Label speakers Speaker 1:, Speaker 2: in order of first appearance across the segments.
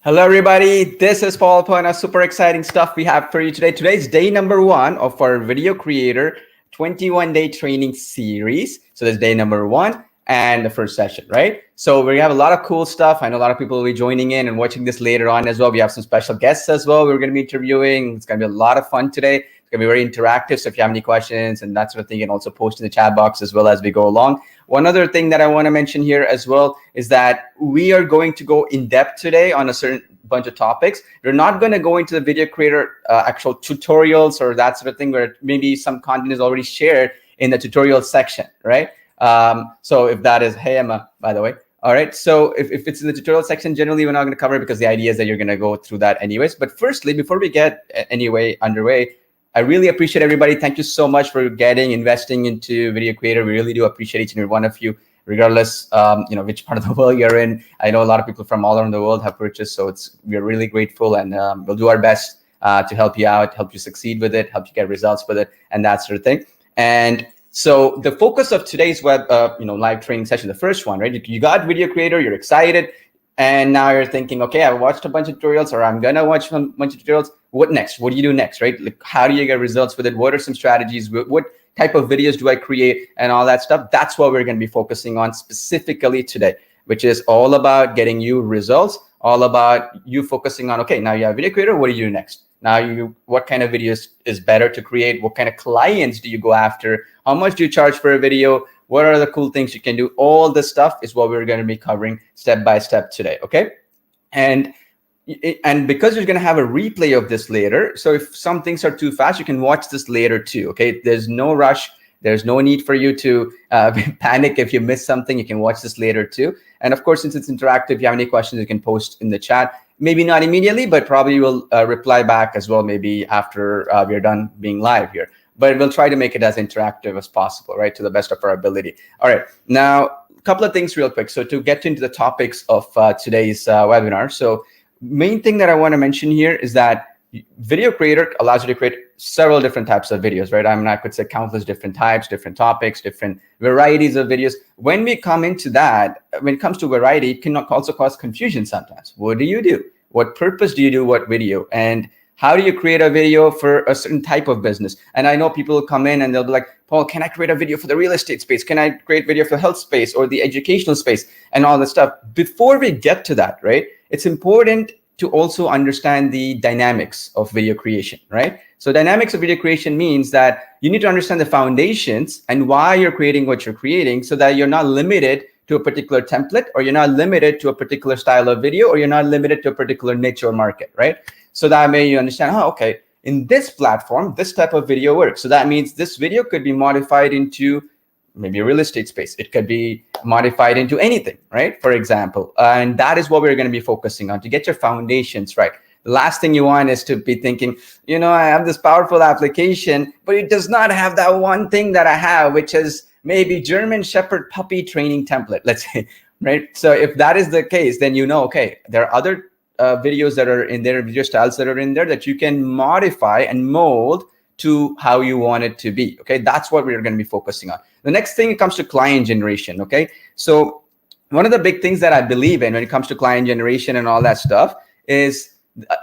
Speaker 1: Hello, everybody. This is Paul Pona. Super exciting stuff we have for you today. Today's day number 1 of our Video Creator 21-day training series. So that's day number 1 and the first session, right? So we have a lot of cool stuff. I know a lot of people will be joining in and watching this later on as well. We have some special guests as well we're going to be interviewing. It's going to be a lot of fun today. It's going to be very interactive. So if you have any questions and that sort of thing, you can also post in the chat box as well as we go along. One other thing that I want to mention here as well is that we are going to go in depth today on a certain bunch of topics. We're not going to go into the Video Creator actual tutorials or that sort of thing where maybe some content is already shared in the tutorial section, right? So if that is, hey, Emma, by the way. All right. So if it's in the tutorial section, generally, we're not going to cover it because the idea is that you're going to go through that anyways. But firstly, before we get underway, I really appreciate everybody. Thank you so much for investing into Video Creator. We really do appreciate each and every one of you, regardless, which part of the world you're in. I know a lot of people from all around the world have purchased, so we're really grateful, and we'll do our best to help you out, help you succeed with it, help you get results with it, and that sort of thing. And so the focus of today's live training session, the first one, right? You got Video Creator, you're excited. And now you're thinking, okay, I've watched a bunch of tutorials, or I'm gonna watch a bunch of tutorials. What next? What do you do next, right? Like, how do you get results with it? What are some strategies? What type of videos do I create and all that stuff? That's what we're gonna be focusing on specifically today, which is all about getting you results, all about you focusing on, okay, now you have Video Creator, what do you do next? Now what kind of videos is better to create? What kind of clients do you go after? How much do you charge for a video? What are the cool things you can do? All this stuff is what we're going to be covering step by step today, okay? And because you're going to have a replay of this later, so if some things are too fast, you can watch this later too, okay? There's no rush. There's no need for you to panic if you miss something. You can watch this later too. And of course, since it's interactive, if you have any questions, you can post in the chat. Maybe not immediately, but probably we'll reply back as well, maybe after we're done being live here. But we'll try to make it as interactive as possible, right, to the best of our ability. All right, now, a couple of things real quick. So to get into the topics of today's webinar, so main thing that I want to mention here is that Video Creator allows you to create several different types of videos, right? I could say countless different types, different topics, different varieties of videos. When we come into that, when it comes to variety, it can also cause confusion sometimes. What do you do? What purpose do you do what video? And how do you create a video for a certain type of business? And I know people will come in and they'll be like, Paul, can I create a video for the real estate space? Can I create video for the health space or the educational space and all this stuff? Before we get to that, right, it's important to also understand the dynamics of video creation, right? So dynamics of video creation means that you need to understand the foundations and why you're creating what you're creating so that you're not limited to a particular template, or you're not limited to a particular style of video, or you're not limited to a particular niche or market, right? So that way you understand, oh, okay, in this platform, this type of video works. So that means this video could be modified into maybe a real estate space. It could be modified into anything, right? For example, and that is what we're going to be focusing on to get your foundations right. The last thing you want is to be thinking, I have this powerful application, but it does not have that one thing that I have, which is maybe German Shepherd puppy training template, let's say, right? So if that is the case, then okay, there are other videos that are in there, video styles that are in there that you can modify and mold to how you want it to be, okay? That's what we're going to be focusing on. The next thing, it comes to client generation, okay? So one of the big things that I believe in when it comes to client generation and all that stuff is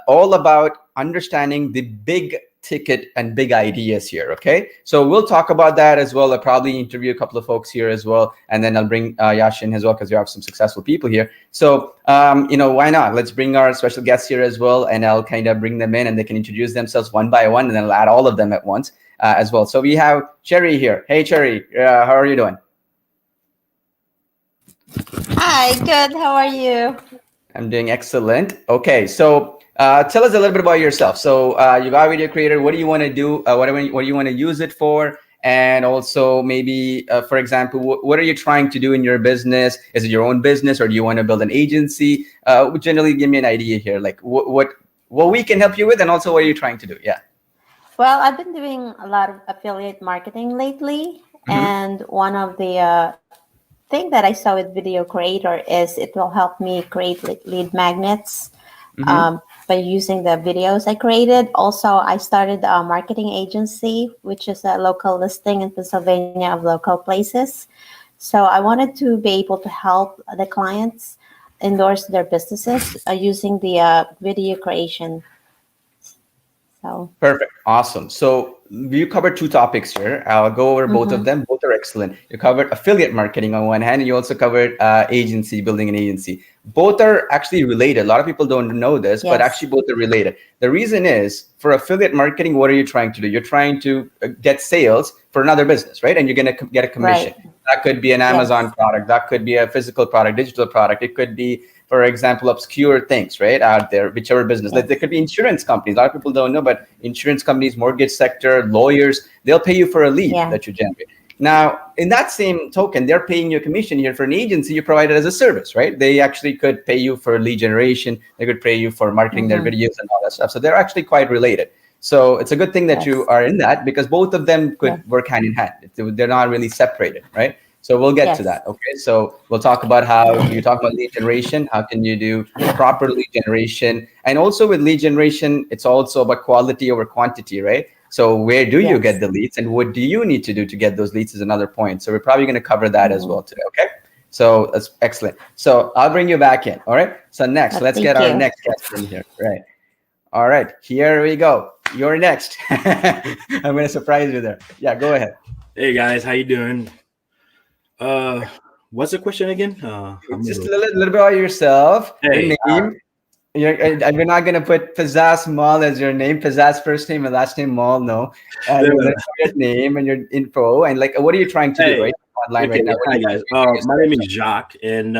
Speaker 1: all about understanding the big ticket and big ideas here, okay? So we'll talk about that as well. I'll probably interview a couple of folks here as well, and then I'll bring Yash in as well because we have some successful people here. So, why not? Let's bring our special guests here as well, and I'll kind of bring them in, and they can introduce themselves one by one, and then I'll add all of them at once as well. So we have Cherry here. Hey, Cherry, how are you doing?
Speaker 2: Hi, good. How are you?
Speaker 1: I'm doing excellent. Okay, so tell us a little bit about yourself. So you got Video Creator. What do you want to do? What do you want to use it for? And also maybe, for example, what are you trying to do in your business? Is it your own business, or do you want to build an agency? Generally, give me an idea here, like what we can help you with, and also what are you trying to do? Yeah.
Speaker 2: Well, I've been doing a lot of affiliate marketing lately, and one of the thing that I saw with Video Creator is it will help me create lead magnets by using the videos I created. Also, I started a marketing agency, which is a local listing in Pennsylvania of local places. So I wanted to be able to help the clients endorse their businesses using the video creation. So
Speaker 1: Perfect. Awesome. So you covered two topics here. I'll go over both of them. Both are excellent. You covered affiliate marketing on one hand, and you also covered agency, building an agency. Both are actually related. A lot of people don't know this, but actually both are related. The reason is for affiliate marketing, what are you trying to do? You're trying to get sales for another business, right? And you're going to get a commission.
Speaker 2: Right.
Speaker 1: That could be an Amazon product. That could be a physical product, digital product. It could be, for example, obscure things, right, out there, whichever business. Like there could be insurance companies. A lot of people don't know, but insurance companies, mortgage sector, lawyers, they'll pay you for a lead that you generate. Now, in that same token, they're paying you a commission here for an agency. You provide it as a service, right? They actually could pay you for lead generation. They could pay you for marketing their videos and all that stuff. So they're actually quite related. So it's a good thing that you are in that, because both of them could work hand in hand. They're not really separated, right? So we'll get to that. Okay. So we'll talk about how you talk about lead generation. How can you do proper lead generation? And also with lead generation, it's also about quality over quantity, right? So where do you get the leads, and what do you need to do to get those leads is another point. So we're probably going to cover that as well today. Okay. So that's excellent. So I'll bring you back in. All right. So next, let's get our next guest in here. Right. All right. Here we go. You're next. I'm going to surprise you there. Yeah, go ahead.
Speaker 3: Hey guys, how you doing? What's the question again?
Speaker 1: Just a little bit about yourself.
Speaker 3: Hey,
Speaker 1: your name. We're not going to put Pizzazz Mall as your name. Pizzazz first name and last name Mall. No. Your name and your info, and like, what are you trying to do right online right now?
Speaker 3: Hi guys. My name is Jacques, and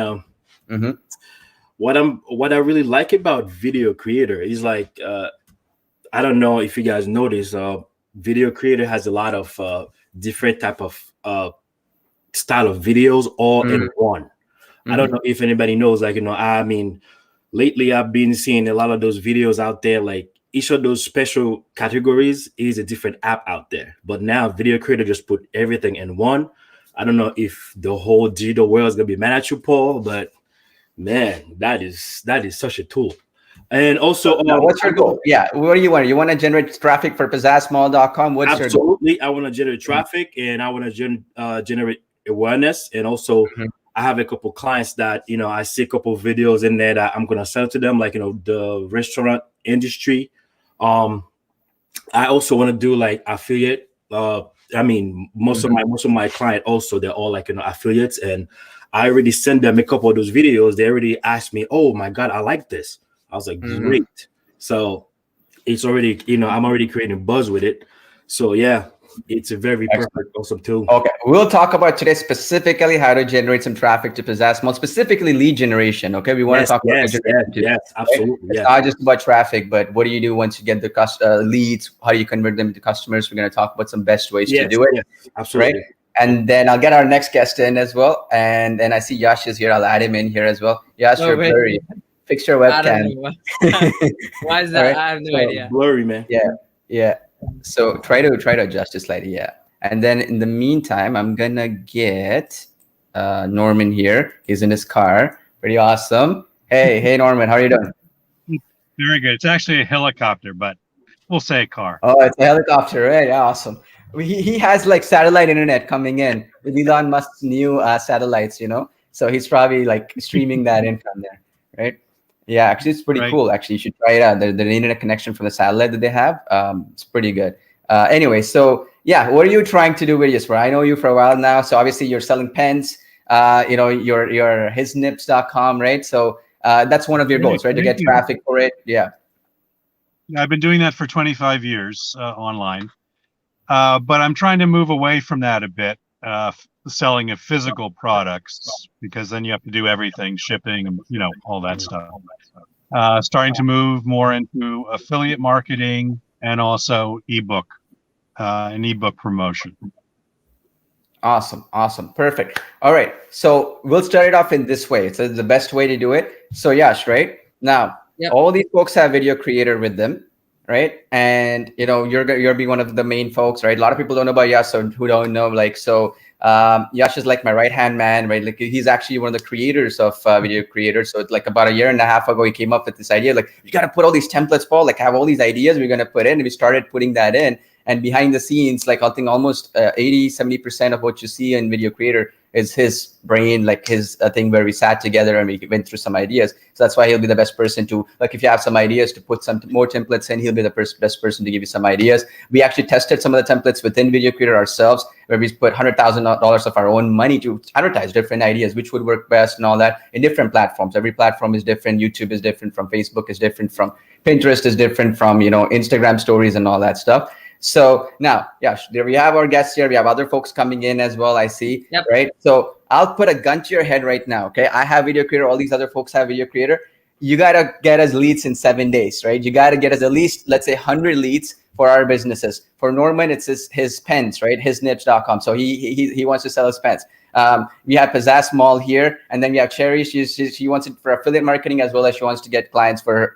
Speaker 3: what I really like about VideoCreator is like I don't know if you guys notice, VideoCreator has a lot of different type of style of videos all in one. I don't know if anybody knows, like, I mean, lately I've been seeing a lot of those videos out there. Like each of those special categories is a different app out there. But now VideoCreator just put everything in one. I don't know if the whole digital world is gonna be mad at you, Paul, but man, that is such a tool. And also,
Speaker 1: what's your goal? Yeah, what do you want? You want to generate traffic for pizzazzmall.com? What's your goal?
Speaker 3: Absolutely, I want to generate traffic, and I want to generate awareness. And also, I have a couple clients that I see a couple videos in there that I'm gonna sell to them, like the restaurant industry. I also want to do like affiliate. I mean, most of my client also, they're all like affiliates, and I already sent them a couple of those videos. They already asked me, "Oh my God, I like this." I was like, great. So it's already, I'm already creating buzz with it. So yeah, it's a very perfect, awesome tool.
Speaker 1: Okay, we'll talk about today specifically how to generate some traffic to Pizzazz Mall, specifically lead generation. Okay, we want to talk about
Speaker 3: yes, absolutely.
Speaker 1: Right? It's not just about traffic, but what do you do once you get the leads? How do you convert them into customers? We're going to talk about some best ways to do it.
Speaker 3: Yes, absolutely.
Speaker 1: Right? And then I'll get our next guest in as well. And then I see Yash is here. I'll add him in here as well. Yash, you're blurry. Fix your webcam.
Speaker 4: Why is that? Right? I have no idea.
Speaker 3: Blurry, man.
Speaker 1: Yeah. So try to adjust it slightly. Yeah. And then in the meantime, I'm gonna get Norman here. He's in his car. Pretty awesome. Hey, Norman, how are you doing?
Speaker 5: Very good. It's actually a helicopter, but we'll say car.
Speaker 1: Oh, it's a helicopter, right? Yeah, awesome. He has like satellite internet coming in with Elon Musk's new satellites, So he's probably like streaming that in from there, right? Yeah, actually, it's pretty cool. Actually, you should try it out. The internet connection from the satellite that they have, it's pretty good. Anyway, so yeah, what are you trying to do with this? I know you for a while now. So obviously, you're selling pens. You're hisnips.com, right? So that's one of your goals, right? To get traffic for it. Yeah.
Speaker 5: I've been doing that for 25 years online, but I'm trying to move away from that a bit. Selling of physical products, because then you have to do everything, shipping, all that stuff. Starting to move more into affiliate marketing and also ebook and ebook promotion.
Speaker 1: Awesome. Perfect. All right. So we'll start it off in this way. It's the best way to do it. So Yash, right now, all these folks have VideoCreator with them, right? And you're be one of the main folks, right? A lot of people don't know about Yash, so who don't know, Yash is like my right-hand man, right? Like he's actually one of the creators of VideoCreator. So it's like about a year and a half ago, he came up with this idea, like, you got to put all these templates, Paul, like have all these ideas we're going to put in. And we started putting that in. And behind the scenes, like I think almost 80-70% of what you see in VideoCreator is his brain, like his thing where we sat together and we went through some ideas. So that's why he'll be the best person to, like, if you have some ideas to put some more templates in, he'll be the best person to give you some ideas. We actually tested some of the templates within VideoCreator ourselves, where we put $100,000 of our own money to advertise different ideas, which would work best and all that in different platforms. Every platform is different. YouTube is different from Facebook, is different from Pinterest, is different from, Instagram stories and all that stuff. So now, yeah, there we have our guests here. We have other folks coming in as well, I see.
Speaker 4: Yep.
Speaker 1: Right? So I'll put a gun to your head right now, okay? I have VideoCreator. All these other folks have VideoCreator. You got to get us leads in 7 days, right? You got to get us at least, let's say, 100 leads for our businesses. For Norman, it's his pens, right? Hisnips.com. So he wants to sell his pens. We have Pizzazz Mall here, and then we have Cherry. She wants it for affiliate marketing, as well as she wants to get clients for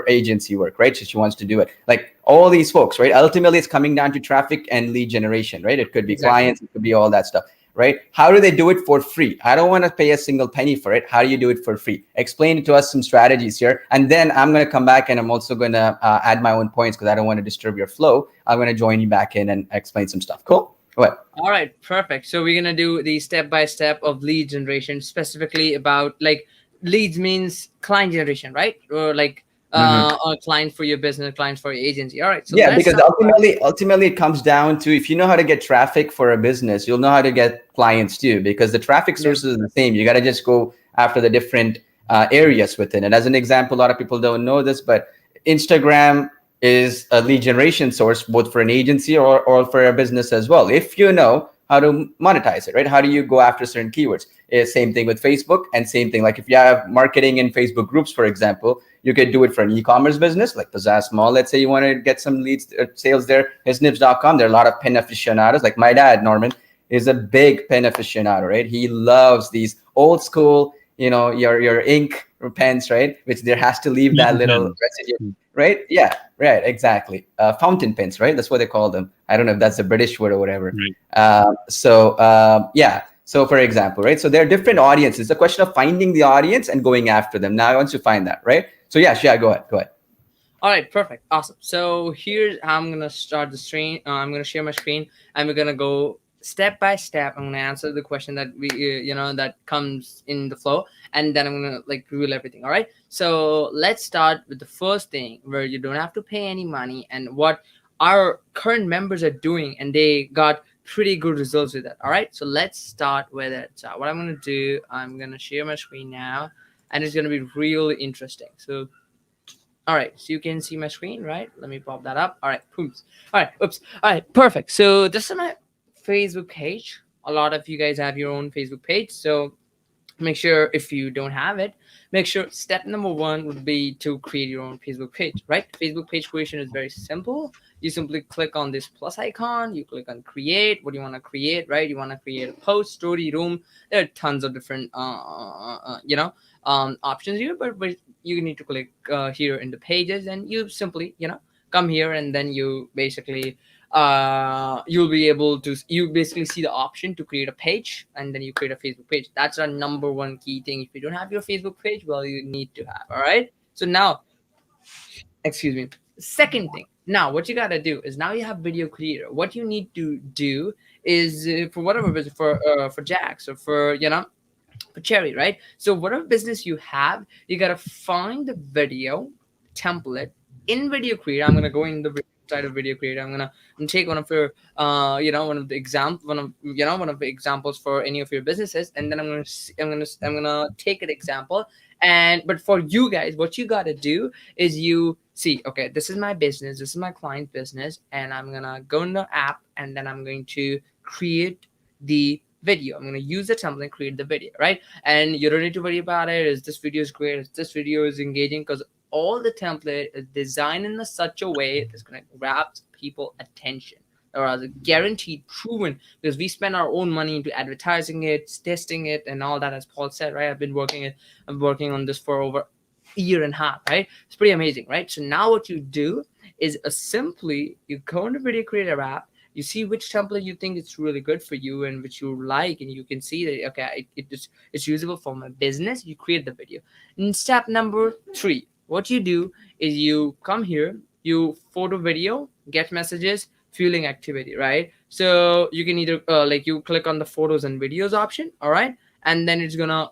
Speaker 1: agency work, right? So she wants to do it. Like all these folks, right? Ultimately, it's coming down to traffic and lead generation, right? It could be clients, it could be all that stuff, right? How do they do it for free? I don't want to pay a single penny for it. How do you do it for free? Explain to us some strategies here, and then I'm going to come back and I'm also going to add my own points because I don't want to disturb your flow. I'm going to join you back in and explain some stuff. Cool. What?
Speaker 4: All right, perfect. So we're gonna do the step-by-step of lead generation, specifically about like leads means client generation, right? Or like a client for your business, clients for your agency. All right. So
Speaker 1: yeah, because ultimately it comes down to, if you know how to get traffic for a business, you'll know how to get clients too, because the traffic sources are the same. You got to just go after the different areas within it. As an example, a lot of people don't know this, but Instagram is a lead generation source, both for an agency or for a business as well, if you know how to monetize it, right? How do you go after certain keywords? It's same thing with Facebook, and same thing, like if you have marketing in Facebook groups, for example, you could do it for an e-commerce business like Pizzazz Mall. Let's say you want to get some leads, sales there. Hisnips.com. There are a lot of pen aficionados. Like my dad, Norman, is a big pen aficionado, right? He loves these old school, your ink pens, right? Which there has to leave that little residue, right? Yeah, right, exactly. Fountain pens, right? That's what they call them. I don't know if that's a British word or whatever. Yeah. So for example, right? So there are different audiences. It's a question of finding the audience and going after them. Now, once you find that, right? So yeah, go ahead.
Speaker 4: All right, perfect, awesome. So here's how I'm gonna start the screen. I'm gonna share my screen, and we're gonna go step by step. I'm gonna answer the question that we, that comes in the flow, and then I'm gonna like reveal everything. All right. So let's start with the first thing, where you don't have to pay any money, and what our current members are doing, and they got pretty good results with that. All right. So let's start with it. So what I'm gonna do, I'm gonna share my screen now, and it's gonna be really interesting. So. All right, so you can see my screen, right? Let me pop that up. All right, oops. All right, perfect. So this is my Facebook page. A lot of you guys have your own Facebook page, so make sure, if you don't have it, make sure step number 1 would be to create your own Facebook page, right? Facebook page creation is very simple. You simply click on this plus icon, you click on create. What do you want to create, right? You want to create a post, story, room. There are tons of different options here, but you need to click here in the pages, and you simply come here, and then you basically you'll be able to, you basically see the option to create a page, and then you create a Facebook page. That's our number 1 key thing. If you don't have your Facebook page, well, you need to have. All right. So now, excuse me, second thing, now what you got to do is, now you have VideoCreator. What you need to do is for whatever business, for Jax, or for Cherry, right? So whatever business you have, you got to find the video template in VideoCreator. I'm going to go in the side of VideoCreator. I'm gonna take one of your one of the examples for any of your businesses, and then I'm gonna take an example. But for you guys, what you got to do is, you see, okay, this is my business, this is my client business, and I'm gonna go in the app, and then I'm going to create the video. I'm going to use the template and create the video, right? And you don't need to worry about it. Is this video is great? Is this video is engaging? Because all the template is designed in such a way that's going to grab people attention, or as a guaranteed, proven, because we spend our own money into advertising it, testing it, and all that. As Paul said, right? I'm working on this for over a year and a half, right? It's pretty amazing, right? So now what you do is simply you go into VideoCreator app. You see which template you think it's really good for you and which you like, and you can see that, okay, it's usable for my business. You create the video. And step number 3, what you do is you come here, you photo video, get messages, fueling activity, right? So you can either like you click on the photos and videos option, all right, and then it's gonna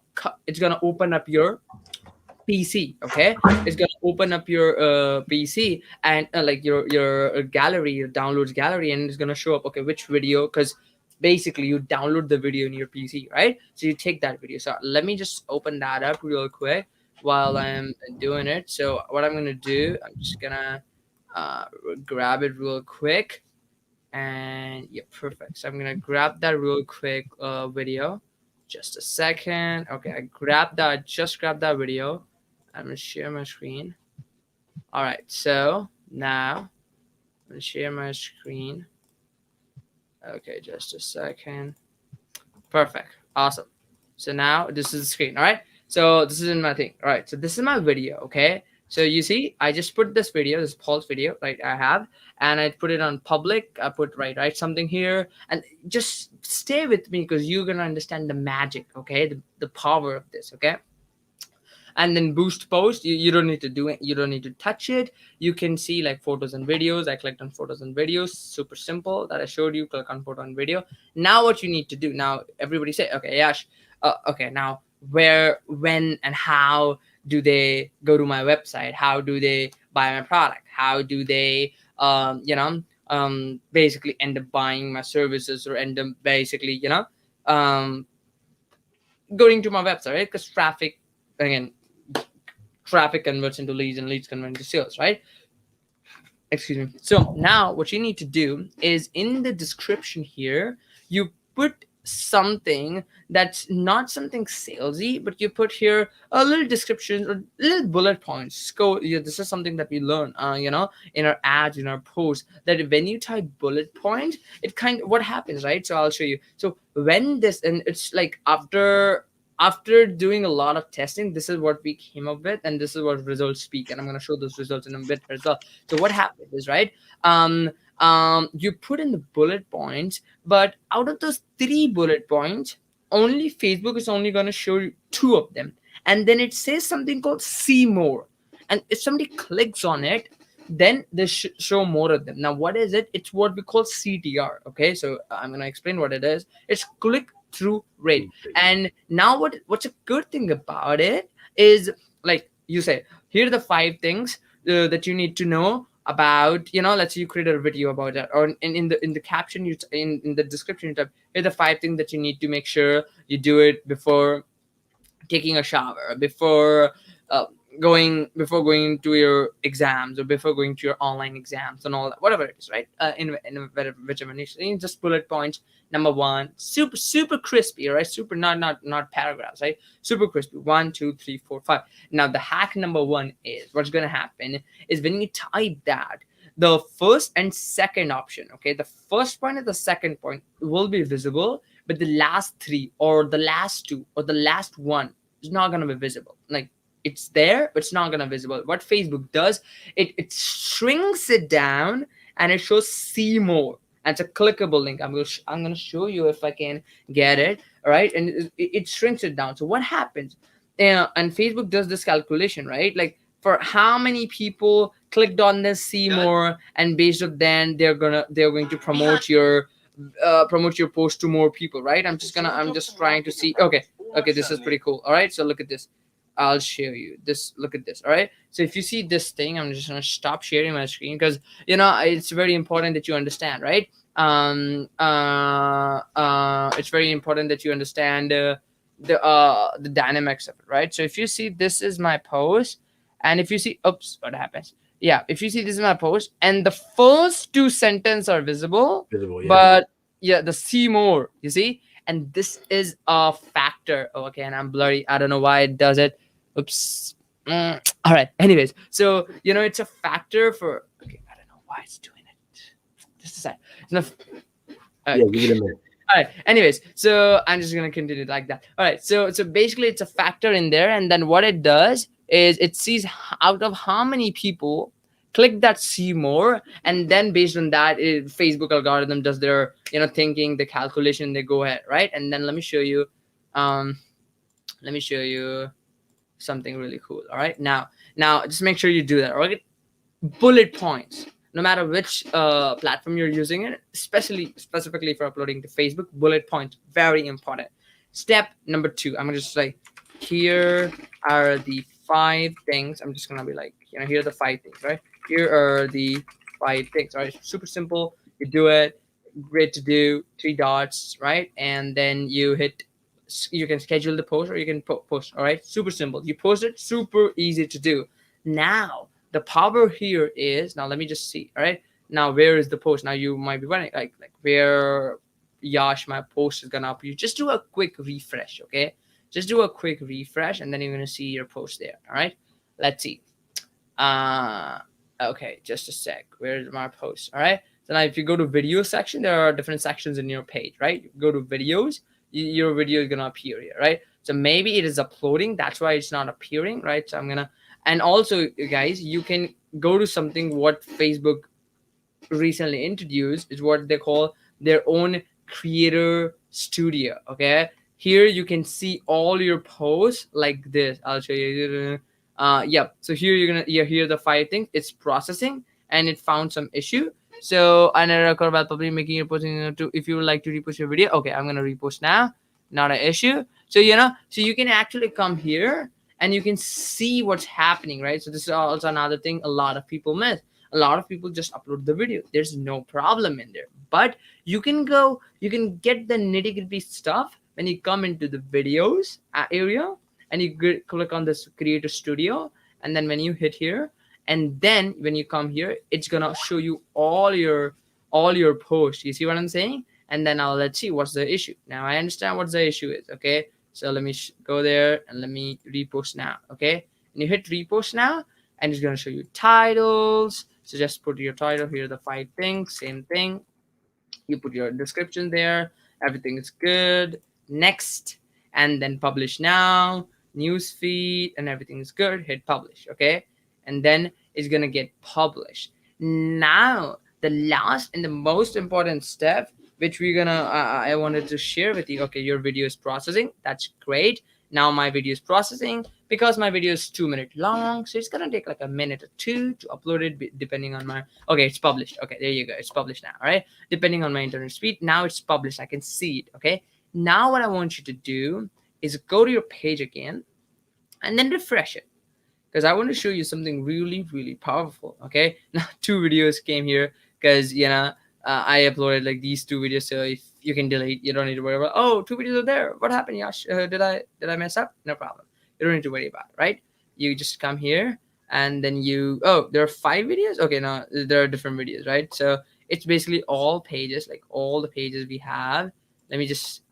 Speaker 4: open up your PC. Okay, it's gonna open up your PC and like your gallery, your downloads gallery, and it's gonna show up, okay, which video, because basically you download the video in your PC, right? So you take that video. So let me just open that up real quick while I'm doing it. So what I'm gonna do, I'm just gonna uh, grab it real quick, and yeah, perfect. So I'm gonna grab that real quick video. Just a second. Okay, I grabbed that. Just grabbed that video. I'm gonna share my screen. All right, so now I'm gonna share my screen. Okay, just a second. Perfect. Awesome. So now this is the screen. All right. So this is in my thing. All right. So this is my video. Okay. So you see, I just put this video, this Paul's video, right? I have, and I put it on public. I put write something here, and just stay with me because you're gonna understand the magic. Okay, the power of this. Okay. And then boost post, you don't need to do it, you don't need to touch it. You can see like photos and videos. I clicked on photos and videos, super simple that I showed you. Click on photo and video. Now what you need to do, now everybody say, okay, Yash, okay, now where, when, and how do they go to my website? How do they buy my product? How do they basically end up buying my services, or end up basically going to my website, right? Because traffic, again, traffic converts into leads, and leads convert into sales, right? Excuse me. So now what you need to do is in the description here, you put something that's not something salesy, but you put here a little description or little bullet points. This is something that we learn, in our ads, in our posts, that when you type bullet point, it kind of what happens, right? So I'll show you. So when this, and it's like after doing a lot of testing, this is what we came up with, and this is what results speak. And I'm going to show those results in a bit as well. So what happened is, right, you put in the bullet points, but out of those 3 bullet points, only Facebook is only going to show you 2 of them. And then it says something called see more. And if somebody clicks on it, then they show more of them. Now, what is it? It's what we call CTR. Okay, so I'm going to explain what it is. It's click through rate. And now what's a good thing about it is, like you say, here are the 5 things that you need to know about, let's say you create a video about that, or in the caption, in the description, you type, here are the 5 things that you need to make sure you do it before taking a shower, before going to your exams, or before going to your online exams, and all that, whatever it is, right? In whichever niche, just bullet points. Number 1, super crispy, right? Super, not paragraphs, right? Super crispy. 1, 2, 3, 4, 5. Now the hack number 1 is, what's going to happen is when you type that, the first and second option, okay, the first point and the second point will be visible, but the last 3 or the last 2 or the last 1 is not going to be visible. Like, it's there, but it's not going to be visible. What Facebook does, it shrinks it down, and it shows see more. And it's a clickable link. I'm going to show you if I can get it. All right. And it shrinks it down. So what happens? And Facebook does this calculation, right? Like, for how many people clicked on this see more, and based on then they're going to promote your post to more people, right? I'm just trying to see. Okay, this is pretty cool. All right, so look at this. I'll show you this. Look at this. All right, so if you see this thing, I'm just going to stop sharing my screen, because it's very important that you understand, right? It's very important that you understand the dynamics of it, right? So if you see, this is my post, and if you see, oops, what happens? Yeah, if you see, this is my post, and the first 2 sentences are visible,
Speaker 3: yeah.
Speaker 4: But yeah, the see more, you see, and this is a factor. Oh, okay, and I'm blurry. I don't know why it does it. Oops. All right. Anyways, so it's a factor for. Okay, I don't know why it's doing it. Just a sec.
Speaker 3: Yeah, give it a minute.
Speaker 4: All right. Anyways, so I'm just gonna continue like that. All right. So basically, it's a factor in there, and then what it does is it sees out of how many people click that see more, and then based on that, Facebook algorithm does their thinking, the calculation. They go ahead, right? And then let me show you something really cool. All right, now just make sure you do that. All right, bullet points. no matter which platform you're using it, especially specifically for uploading to Facebook. Bullet points, very important. Step number 2, I'm gonna just like, here are the 5 things. I'm just gonna be like, here are the 5 things, right? Here are the 5 things, right? Super simple. You do it, great to do, 3 dots, right? And then you can schedule the post, or you can post. All right, super simple. You post it, super easy to do. Now the power here is, now let me just see. All right, now where is the post? Now you might be wondering, like where, Yash, my post is gonna upload. Just do a quick refresh, okay? Just do a quick refresh, and then you're gonna see your post there. All right, let's see. Okay, just a sec. Where's my post? All right, so now if you go to video section, there are different sections in your page, right? You go to videos, your video is gonna appear here, right? So maybe it is uploading, that's why it's not appearing, right? So I'm gonna, and also guys, you can go to something what Facebook recently introduced, is what they call their own creator studio. Okay, here you can see all your posts like this. I'll show you. Yep, so here you hear the 5 things. It's processing and it found some issue. So I record about publicly making your posting to, if you would like to repost your video. Okay, I'm gonna repost now, not an issue. So so you can actually come here and you can see what's happening, right? So this is also another thing a lot of people miss. A lot of people just upload the video, there's no problem in there. But you can get the nitty-gritty stuff when you come into the videos area, and you click on this creator studio, and then when you hit here, and then when you come here, it's gonna show you all your posts. You see what I'm saying? And then now let's see what's the issue. Now I understand what the issue is. Okay, so let me go there and let me repost now. Okay, and you hit repost now, and it's gonna show you titles. So just put your title here, the 5 things, same thing. You put your description there, everything is good. Next, and then publish now, news feed, and everything is good. Hit publish, okay? And then it's gonna get published. Now, the last and the most important step, which we're gonna, I wanted to share with you. Okay, your video is processing. That's great. Now my video is processing, because my video is 2 minutes long, so it's gonna take like a minute or 2 to upload it, depending on my, okay, it's published. Okay, there you go, it's published now. All right, depending on my internet speed, now it's published, I can see it. Okay, now what I want you to do is go to your page again and then refresh it, because I want to show you something really, really powerful. Okay, now 2 videos came here because I uploaded like these 2 videos, so if you can delete, you don't need to worry about, oh, 2 videos are there, what happened, Yash? Did I mess up? No problem, you don't need to worry about it, right? You just come here, and then there are 5 videos. Okay, now there are different videos, right? So it's basically all pages, like all the pages we have. Let me just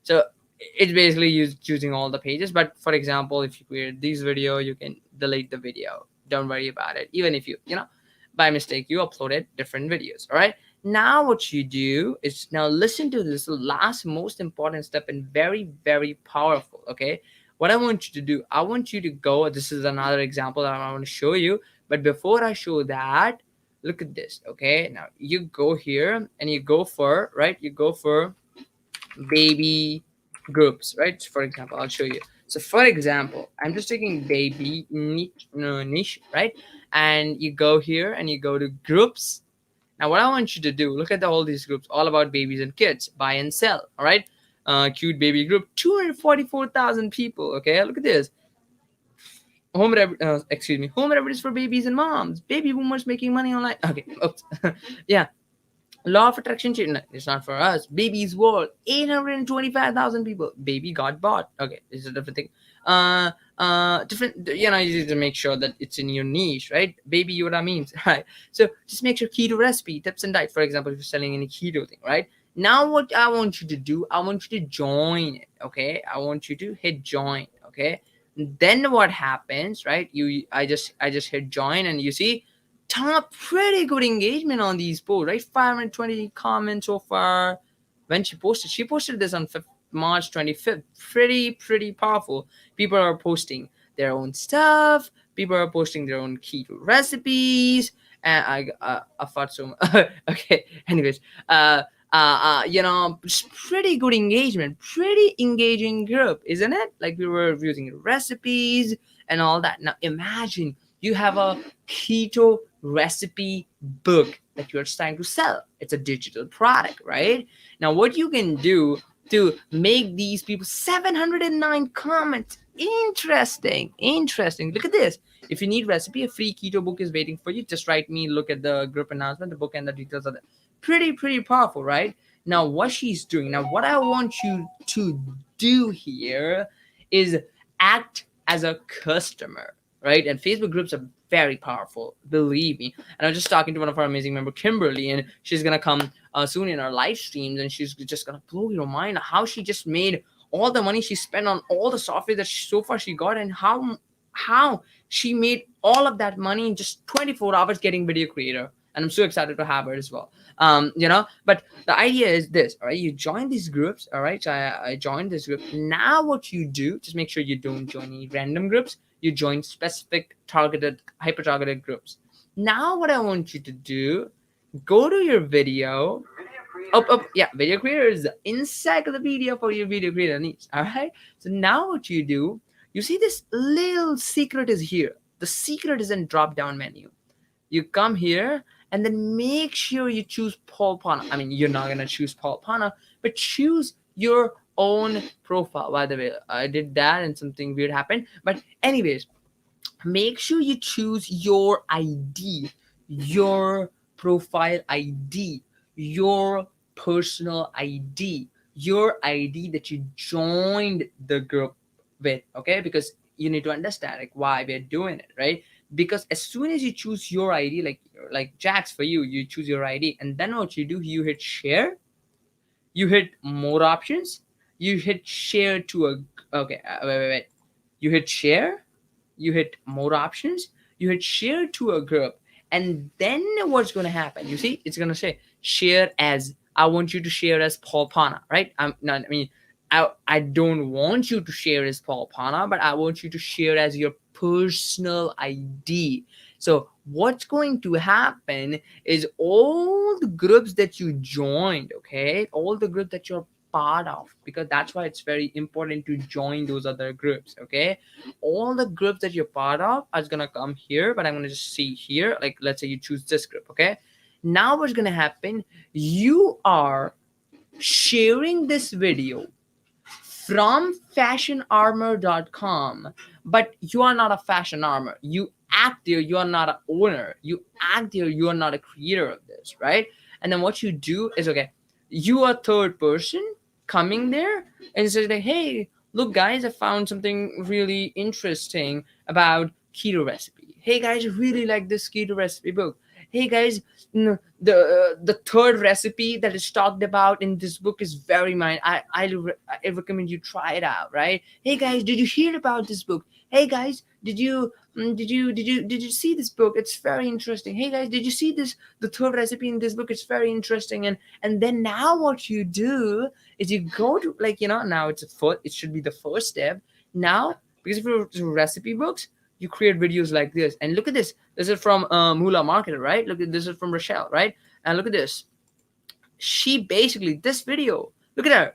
Speaker 4: so it's basically choosing all the pages. But for example, if you create this video, you can delete the video, don't worry about it, even if you by mistake you uploaded different videos. All right, now what you do is, now listen to this last most important step, and very, very powerful. Okay, what I want you to do, I want you to go, this is another example that I want to show you, but before I show that, look at this. Okay, now you go here and you go for baby groups, right? For example, I'll show you. So for example, I'm just taking baby niche, right? And you go here and you go to groups. Now what I want you to do, look at all these groups, all about babies and kids, buy and sell. All right, cute baby group, 244,000 people. Okay, look at this. Home remedies for babies and moms, baby boomers making money online. Okay, oops. Yeah, law of attraction change. No, it's not for us. Baby's world, 825,000 people. Baby got bought. Okay, this is a different thing. Different. You need to make sure that it's in your niche, right? Baby Yoda memes, right? So just make sure keto recipe, tips and diet. For example, if you're selling any keto thing, right? Now what I want you to do, I want you to join it. Okay, I want you to hit join. Okay, then what happens, right? I just hit join, and you see top pretty good engagement on these posts, right? 520 comments so far. When she posted this on March 25th. Pretty powerful. People are posting their own stuff. People are posting their own keto recipes. And I thought so. Okay. Anyways, just pretty good engagement, pretty engaging group, isn't it? Like we were using recipes and all that. Now imagine you have a keto recipe book that you're trying to sell. It's a digital product, right? Now, what you can do to make these people 709 comments. Interesting. Look at this. If you need recipe, a free keto book is waiting for you. Just write me, look at the group announcement, the book and the details of it. Pretty powerful, right? Now, what she's doing, now what I want you to do here is act as a customer, right? And Facebook groups are very powerful, believe me. And I was just talking to one of our amazing member, Kimberly, and she's gonna come soon in our live streams, and she's just gonna blow your mind how she just made all the money she spent on all the software that so far she got, and how she made all of that money in just 24 hours getting Video Creator. And I'm so excited to have her as well. But the idea is this, all right? You join these groups, all right? So I joined this group. Now what you do, just make sure you don't join any random groups. You join specific targeted, hyper-targeted groups. Now what I want you to do, go to your video. Video Creator is the encyclopedia for your video creator needs, all right? So now what you do, you see this little secret is here. The secret is in drop-down menu. You come here and then make sure you choose Paul Pana. I mean, you're not going to choose Paul Pana, but choose your own profile. By the way, I did that and something weird happened. But anyways, make sure you choose your ID, your profile ID, your personal ID, your ID that you joined the group with, okay? Because you need to understand like why we're doing it, right? Because as soon as you choose your ID, like Jax for you choose your ID, and then what you do, you hit share, you hit more options, you hit share to a wait. You hit share, you hit more options, you hit share to a group, and then what's going to happen? You see, it's going to say share as, I want you to share as Paul Pana, right? I don't want you to share as Paul Pana, but I want you to share as your personal ID. So what's going to happen is all the groups that you joined, okay, all the groups that you're part of, because that's why it's very important to join those other groups, okay? All the groups that you're part of are going to come here, but I'm going to just see here, like let's say you choose this group, okay? Now what's going to happen, you are sharing this video from fashionarmor.com, but you are not a fashion armor. You act there, you are not an owner. You act there, you are not a creator of this, right? And then what you do is, okay, you are third person coming there and say like, hey, look guys, I found something really interesting about keto recipe. Hey guys, I really like this keto recipe book. Hey guys, the third recipe that is talked about in this book is very mine. I recommend you try it out, right? Hey guys, did you hear about this book? Hey guys, did you see this book? It's very interesting. Hey guys, did you see the third recipe in this book? It's very interesting. And then now what you do is you go to, like, now it should be the first step. Now, because if you're recipe books, you create videos like this. And look at this. This is from Mula Marketer, right? Look at this is from Rochelle, right? And look at this. She basically, this video, look at her.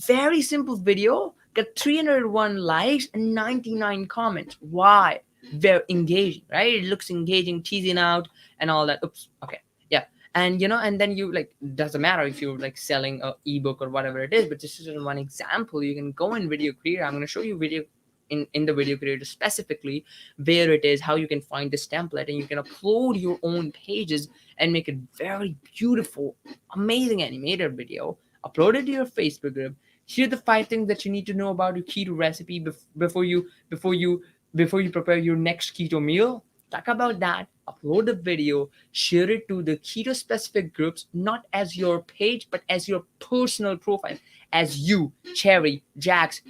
Speaker 4: Very simple video. Got 301 likes and 99 comments. Why? Very engaging, right? It looks engaging, teasing out and all that. Oops. Okay. Yeah. And and then you doesn't matter if you're selling a ebook or whatever it is, but this is one example. You can go in Video Creator. I'm going to show you video in the Video Creator specifically where it is, how you can find this template, and you can upload your own pages and make it very beautiful, amazing animated video, upload it to your Facebook group. Here are the 5 things that you need to know about your keto recipe before you prepare your next keto meal. Talk about that, upload the video, share it to the keto specific groups, not as your page, but as your personal profile, as you, Cherry, Jax,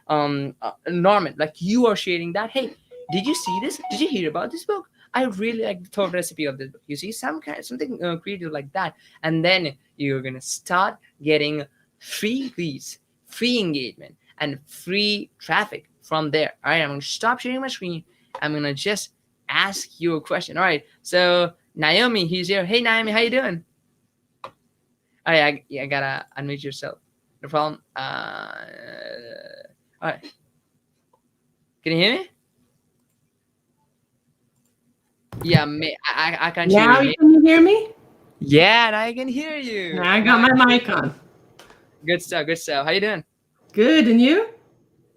Speaker 4: Norman, you are sharing that. Hey, did you see this? Did you hear about this book? I really like the third recipe of this book. You see, something creative like that, and then you're gonna start getting free leads, free engagement, and free traffic from there. All right, I'm gonna stop sharing my screen. I'm gonna just ask you a question. All right, so Naomi, he's here. Hey Naomi, how you doing? All right, I gotta unmute yourself. No problem. All right, can you hear me? Yeah, I can't hear
Speaker 6: Now
Speaker 4: you.
Speaker 6: can you hear me?
Speaker 4: Yeah, now I can hear you.
Speaker 6: Now I got my mic on.
Speaker 4: Good stuff. Good stuff. How you doing?
Speaker 6: Good, and you?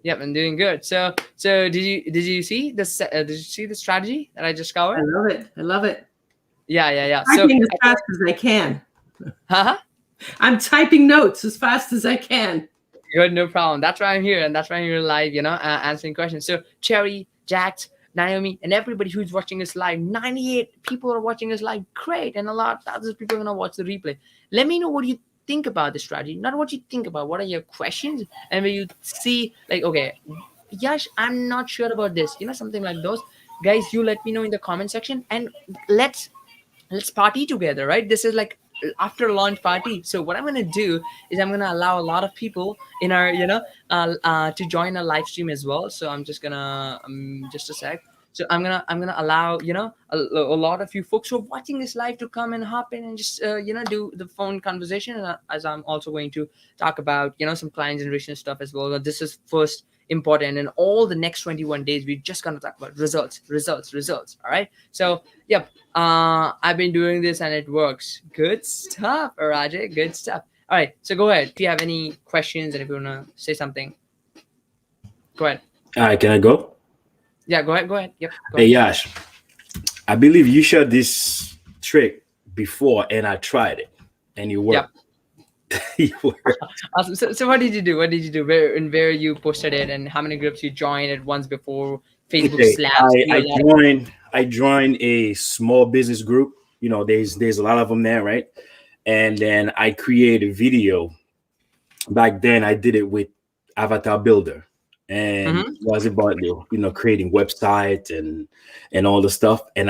Speaker 4: Yep, I'm doing good. So did you see this? Did you see the strategy that I just
Speaker 6: I
Speaker 4: covered?
Speaker 6: love it. I love it.
Speaker 4: Yeah. So,
Speaker 6: Typing as fast as I can.
Speaker 4: huh?
Speaker 6: I'm typing notes as fast as I can.
Speaker 4: Good, no problem. That's why I'm here, and that's why I'm here live. Answering questions. So Cherry, Jax, Naomi, and everybody who's watching us live. 98 people are watching us live. Great, and a lot of other people are gonna watch the replay. Let me know what you think about the strategy. Not what you think about. What are your questions? And when you see, like, okay, Yash, I'm not sure about this. Something like those. Guys, you let me know in the comment section, and let's party together, right? This is like after launch party. So what I'm gonna do is I'm gonna allow a lot of people in our to join a live stream as well. So I'm just gonna just a sec. So I'm gonna allow a lot of you folks who are watching this live to come and hop in and just do the phone conversation, as I'm also going to talk about some client generation stuff as well. But this is first important, and all the next 21 days we're just gonna talk about results. All right. So yep. I've been doing this and it works. Good stuff, Rajay. Good stuff. All right, so go ahead. If you have any questions and if you wanna say something, go ahead.
Speaker 3: All right, can I go?
Speaker 4: Yeah, go ahead. Yep. Go
Speaker 3: Hey,
Speaker 4: ahead.
Speaker 3: Yash, I believe you shared this trick before, and I tried it, and it worked. It worked.
Speaker 4: Awesome. So what did you do? Where you posted it, and how many groups you joined at once before Facebook
Speaker 3: Okay,
Speaker 4: slaps you a lot of-
Speaker 3: I joined a small business group. There's a lot of them there, right? And then I created a video. Back then, I did it with Avatar Builder, and it was about creating websites and all the stuff. And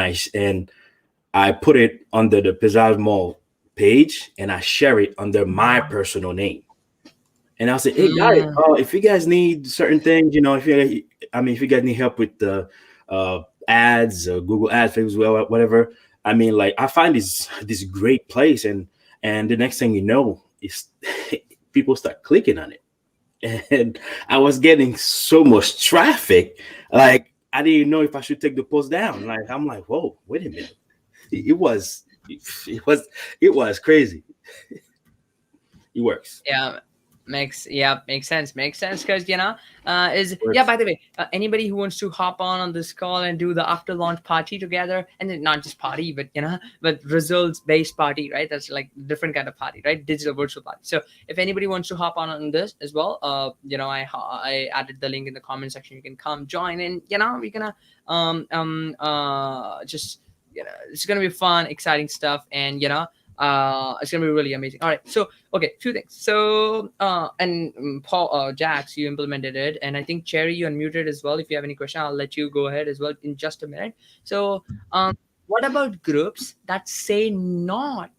Speaker 3: I put it under the Pizzazz Mall page, and I share it under my personal name. And I'll say, hey guys, if you guys need certain things, if you guys need help with the ads, Google Ads, Facebook, whatever. I find this great place, and the next thing you know is people start clicking on it, and I was getting so much traffic, like I didn't know if I should take the post down. Like I'm like, whoa, wait a minute, it was crazy. It works.
Speaker 4: Yeah. Makes sense because by the way, anybody who wants to hop on this call and do the after launch party together, and then not just party but results based party, right? That's like different kind of party, right? Digital virtual party. So if anybody wants to hop on this as well, I added the link in the comment section. You can come join, and we're gonna just it's gonna be fun, exciting stuff, and it's gonna be really amazing. All right, so okay, few things. So and Paul, Jax, you implemented it, and I think Cherry, you unmuted as well. If you have any question, I'll let you go ahead as well in just a minute. So what about groups that say not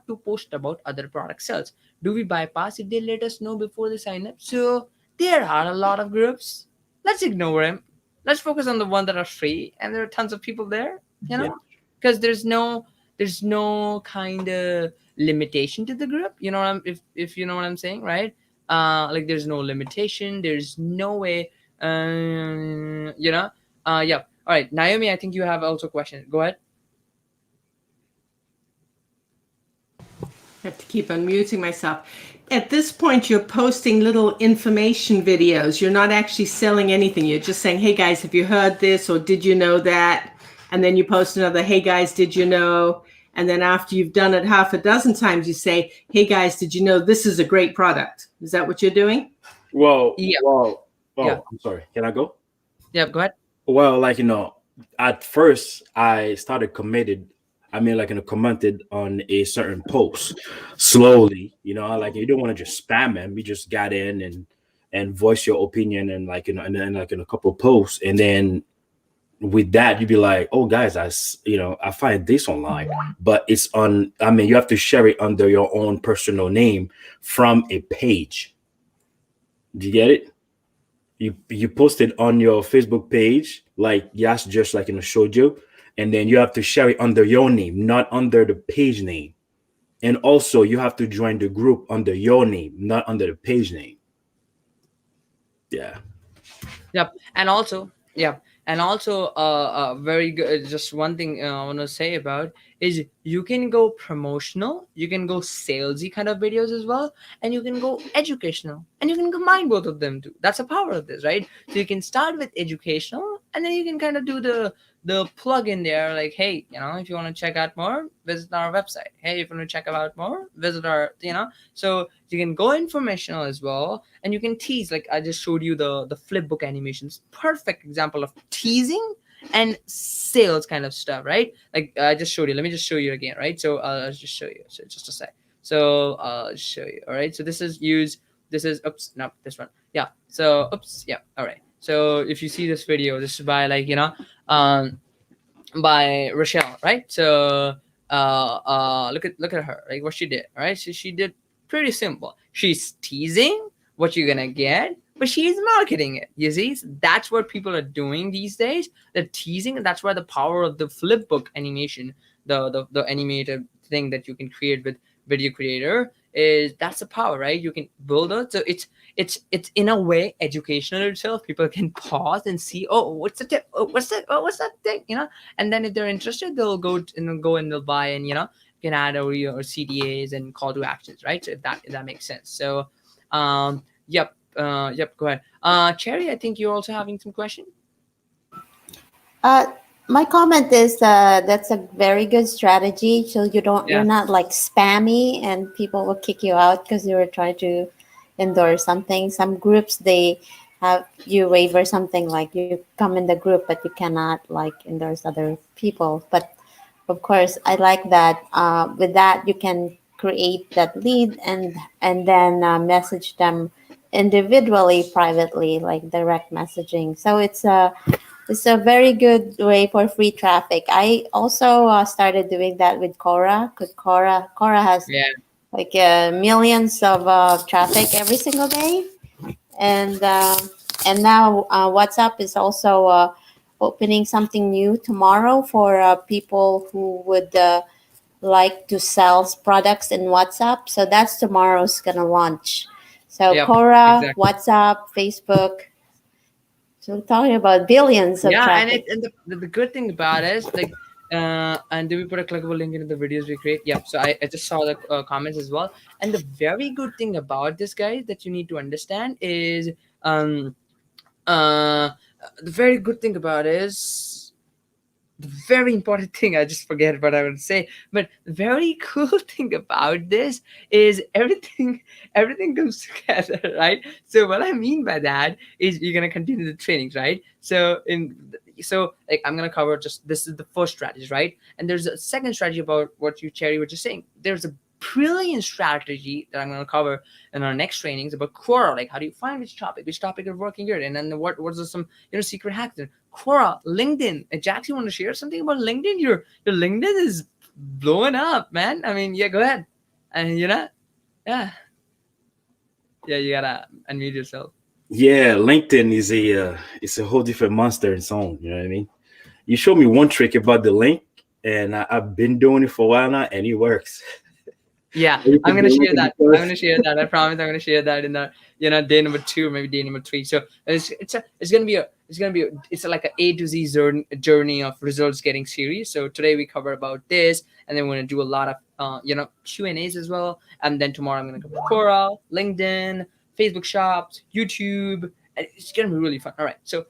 Speaker 4: to post about other product sales? Do we bypass if they let us know before they sign up? So there are a lot of groups. Let's ignore them. Let's focus on the one that are free, and there are tons of people there. Because there's no kind of limitation to the group. If you know what I'm saying, right? Like there's no limitation. There's no way. Yeah. All right, Naomi, I think you have also a question. Go ahead.
Speaker 6: I have to keep unmuting myself. At this point, you're posting little information videos. You're not actually selling anything. You're just saying, hey guys, have you heard this, or did you know that? And then you post another, hey guys, did you know? And then after you've done it half a dozen times, you say, hey guys, did you know this is a great product? Is that what you're doing?
Speaker 3: Well,
Speaker 4: Yeah.
Speaker 3: I'm sorry. Can I go?
Speaker 4: Yeah, go ahead.
Speaker 3: Well, at first I started commented on a certain post. Slowly, you don't want to just spam them. You just got in and voice your opinion and and then in a couple of posts, and then with that, you'd be like, oh guys, I find this online, but it's on, you have to share it under your own personal name from a page. Do you get it? You post it on your Facebook page, like Yash just showed you, and then you have to share it under your name, not under the page name. And also you have to join the group under your name, not under the page name. Yeah.
Speaker 4: Yep. And also, And also very good, just one thing I want to say about is you can go promotional, you can go salesy kind of videos as well, and you can go educational, and you can combine both of them too. That's the power of this, right? So you can start with educational, and then you can kind of do the plug in there, like, hey, if you want to check out more, visit our website. Hey, if you want to check out more, visit our, so you can go informational as well, and you can tease, like I just showed you the flip book animations, perfect example of teasing and sales kind of stuff, right? Like I just showed you, let me just show you again, right? So I'll just show you, so just a sec. So I'll show you. All right, so this is oops, no, this one. Yeah, so oops, yeah, all right. So if you see this video, this is by, like, um by Rochelle, right? So look at her, like what she did. All right, so she did pretty simple. She's teasing what you're gonna get, but she's marketing it. You see, that's what people are doing these days. They're teasing, and that's why the power of the flipbook animation, the animated thing that you can create with Video Creator, is that's the power, right? You can build it, so it's in a way educational itself. People can pause and see, oh, what's the tip? Oh, what's that? Oh, what's that thing? And then if they're interested, they'll go and they'll buy, and you can add or CDAs and call to actions, right? So if that makes sense. So, yep, go ahead. Cherry, I think you're also having some question.
Speaker 2: My comment is that's a very good strategy. So you're not like spammy and people will kick you out because you were trying to endorse something. Some groups, they have you waiver something, like you come in the group but you cannot like endorse other people. But of course, I like that. With that, you can create that lead and then message them individually, privately, like direct messaging. So it's a very good way for free traffic. I also started doing that with Quora, because Quora has
Speaker 4: Yeah.
Speaker 2: like millions of traffic every single day, and now WhatsApp is also opening something new tomorrow for people who would like to sell products in WhatsApp. So that's tomorrow's gonna launch. So
Speaker 4: Yep.
Speaker 2: Quora,
Speaker 4: Exactly.
Speaker 2: WhatsApp, Facebook. So we're talking about billions of
Speaker 4: Yeah, and
Speaker 2: traffic.
Speaker 4: the good thing about it is, like, and do we put a clickable link into the videos we create? Yep. So I just saw the comments as well. And the very good thing about this, guys, that you need to understand is, uh, the very good thing about is, the very important thing, I just forget what I would say, but the very cool thing about this is everything comes together, right? So what I mean by that is you're gonna continue the trainings, right? So like I'm gonna cover, just this is the first strategy, right? And there's a second strategy about what you, Cherry, were just saying. There's a brilliant strategy that I'm gonna cover in our next trainings about Quora, like how do you find which topic is working good, and then what's some secret hacks. Quora, LinkedIn. Jack, you want to share something about LinkedIn? Your LinkedIn is blowing up, man. I mean, yeah, go ahead. And yeah, you gotta unmute yourself.
Speaker 3: Yeah, LinkedIn is it's a whole different monster in its own. You know what I mean? You showed me one trick about the link, and I've been doing it for a while now, and it works.
Speaker 4: Yeah, I'm gonna share that. I promise. I'm gonna share that in the day number 2, maybe day number 3. So it's gonna be like a A to Z journey of results getting series. So today we cover about this, and then we're gonna do a lot of Q&As as well. And then tomorrow I'm gonna cover Quora, LinkedIn, Facebook Shops, YouTube, and it's gonna be really fun. All right. So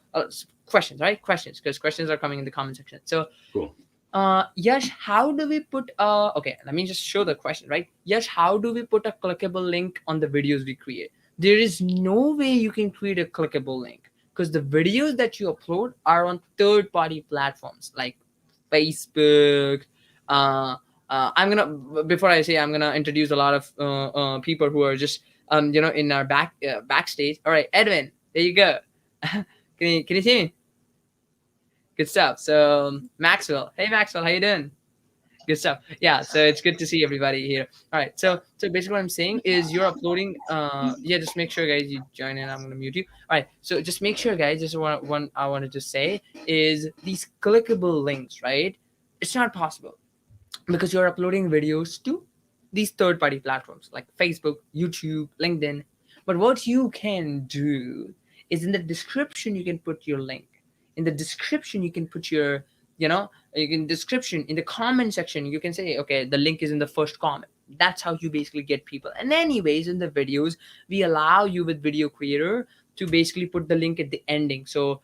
Speaker 4: questions, right? Questions, because questions are coming in the comment section. So.
Speaker 3: Cool.
Speaker 4: Yash, how do we put okay, let me just show the question, right? Yash, how do we put a clickable link on the videos we create? There is no way you can create a clickable link, because the videos that you upload are on third-party platforms like Facebook. I'm gonna, before I say, I'm gonna introduce a lot of people who are just in our backstage. All right, Edwin, there you go. Can you see me? Good stuff. So Maxwell, hey Maxwell, how you doing? Good stuff. Yeah, so it's good to see everybody here. All right, so basically what I'm saying is you're uploading. Yeah, just make sure, guys, you join in. I'm gonna mute you. All right, so just make sure, guys. Just one I wanted to say is these clickable links, right? It's not possible because you're uploading videos to these third-party platforms like Facebook, YouTube, LinkedIn. But what you can do is in the description you can put your link. in the description you can put your, you can description in the comment section, you can say, okay, the link is in the first comment. That's how you basically get people. And anyways, in the videos, we allow you with Video Creator to basically put the link at the ending. So,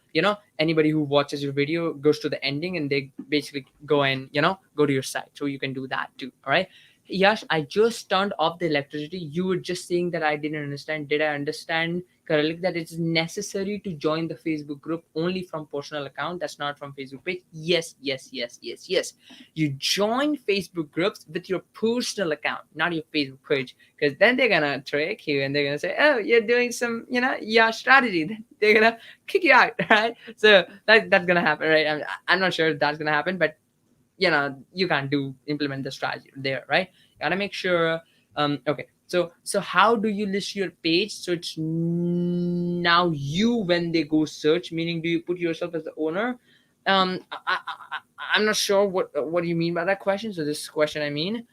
Speaker 4: anybody who watches your video goes to the ending and they basically go and, go to your site. So you can do that too. All right. Yash, I just turned off the electricity. You were just saying that I didn't understand. Did I understand correctly that it's necessary to join the Facebook group only from personal account? That's not from Facebook page. Yes. You join Facebook groups with your personal account, not your Facebook page, because then they're gonna trick you and they're gonna say, oh, you're doing some, Yash strategy. They're gonna kick you out, right? So that's gonna happen, right? I'm not sure if that's gonna happen, but you can't implement the strategy there, right? You gotta make sure. Okay, so how do you list your page so it's now you when they go search? Meaning, do you put yourself as the owner? I'm not sure what you mean by that question. So this question, I mean,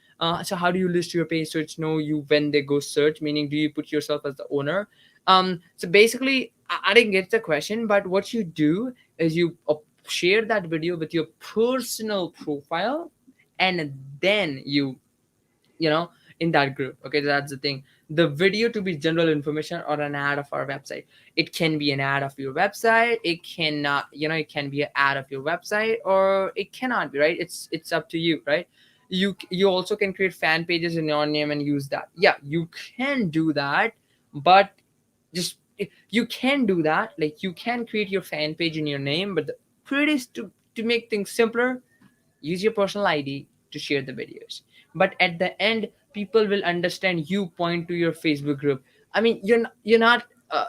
Speaker 4: so how do you list your page so it's know you when they go search? Meaning, do you put yourself as the owner? So basically, I didn't get the question, but what you do is you share that video with your personal profile, and then you in that group. Okay, that's the thing. The video to be general information or an ad of our website. It can be an ad of your website. It cannot, it can be an ad of your website, or it cannot be, right? It's up to you, right? You also can create fan pages in your name and use that. Yeah, you can do that, but just you can do that. Like, you can create your fan page in your name, but to make things simpler, use your personal ID to share the videos. But at the end, people will understand you point to your Facebook group. I mean, you're not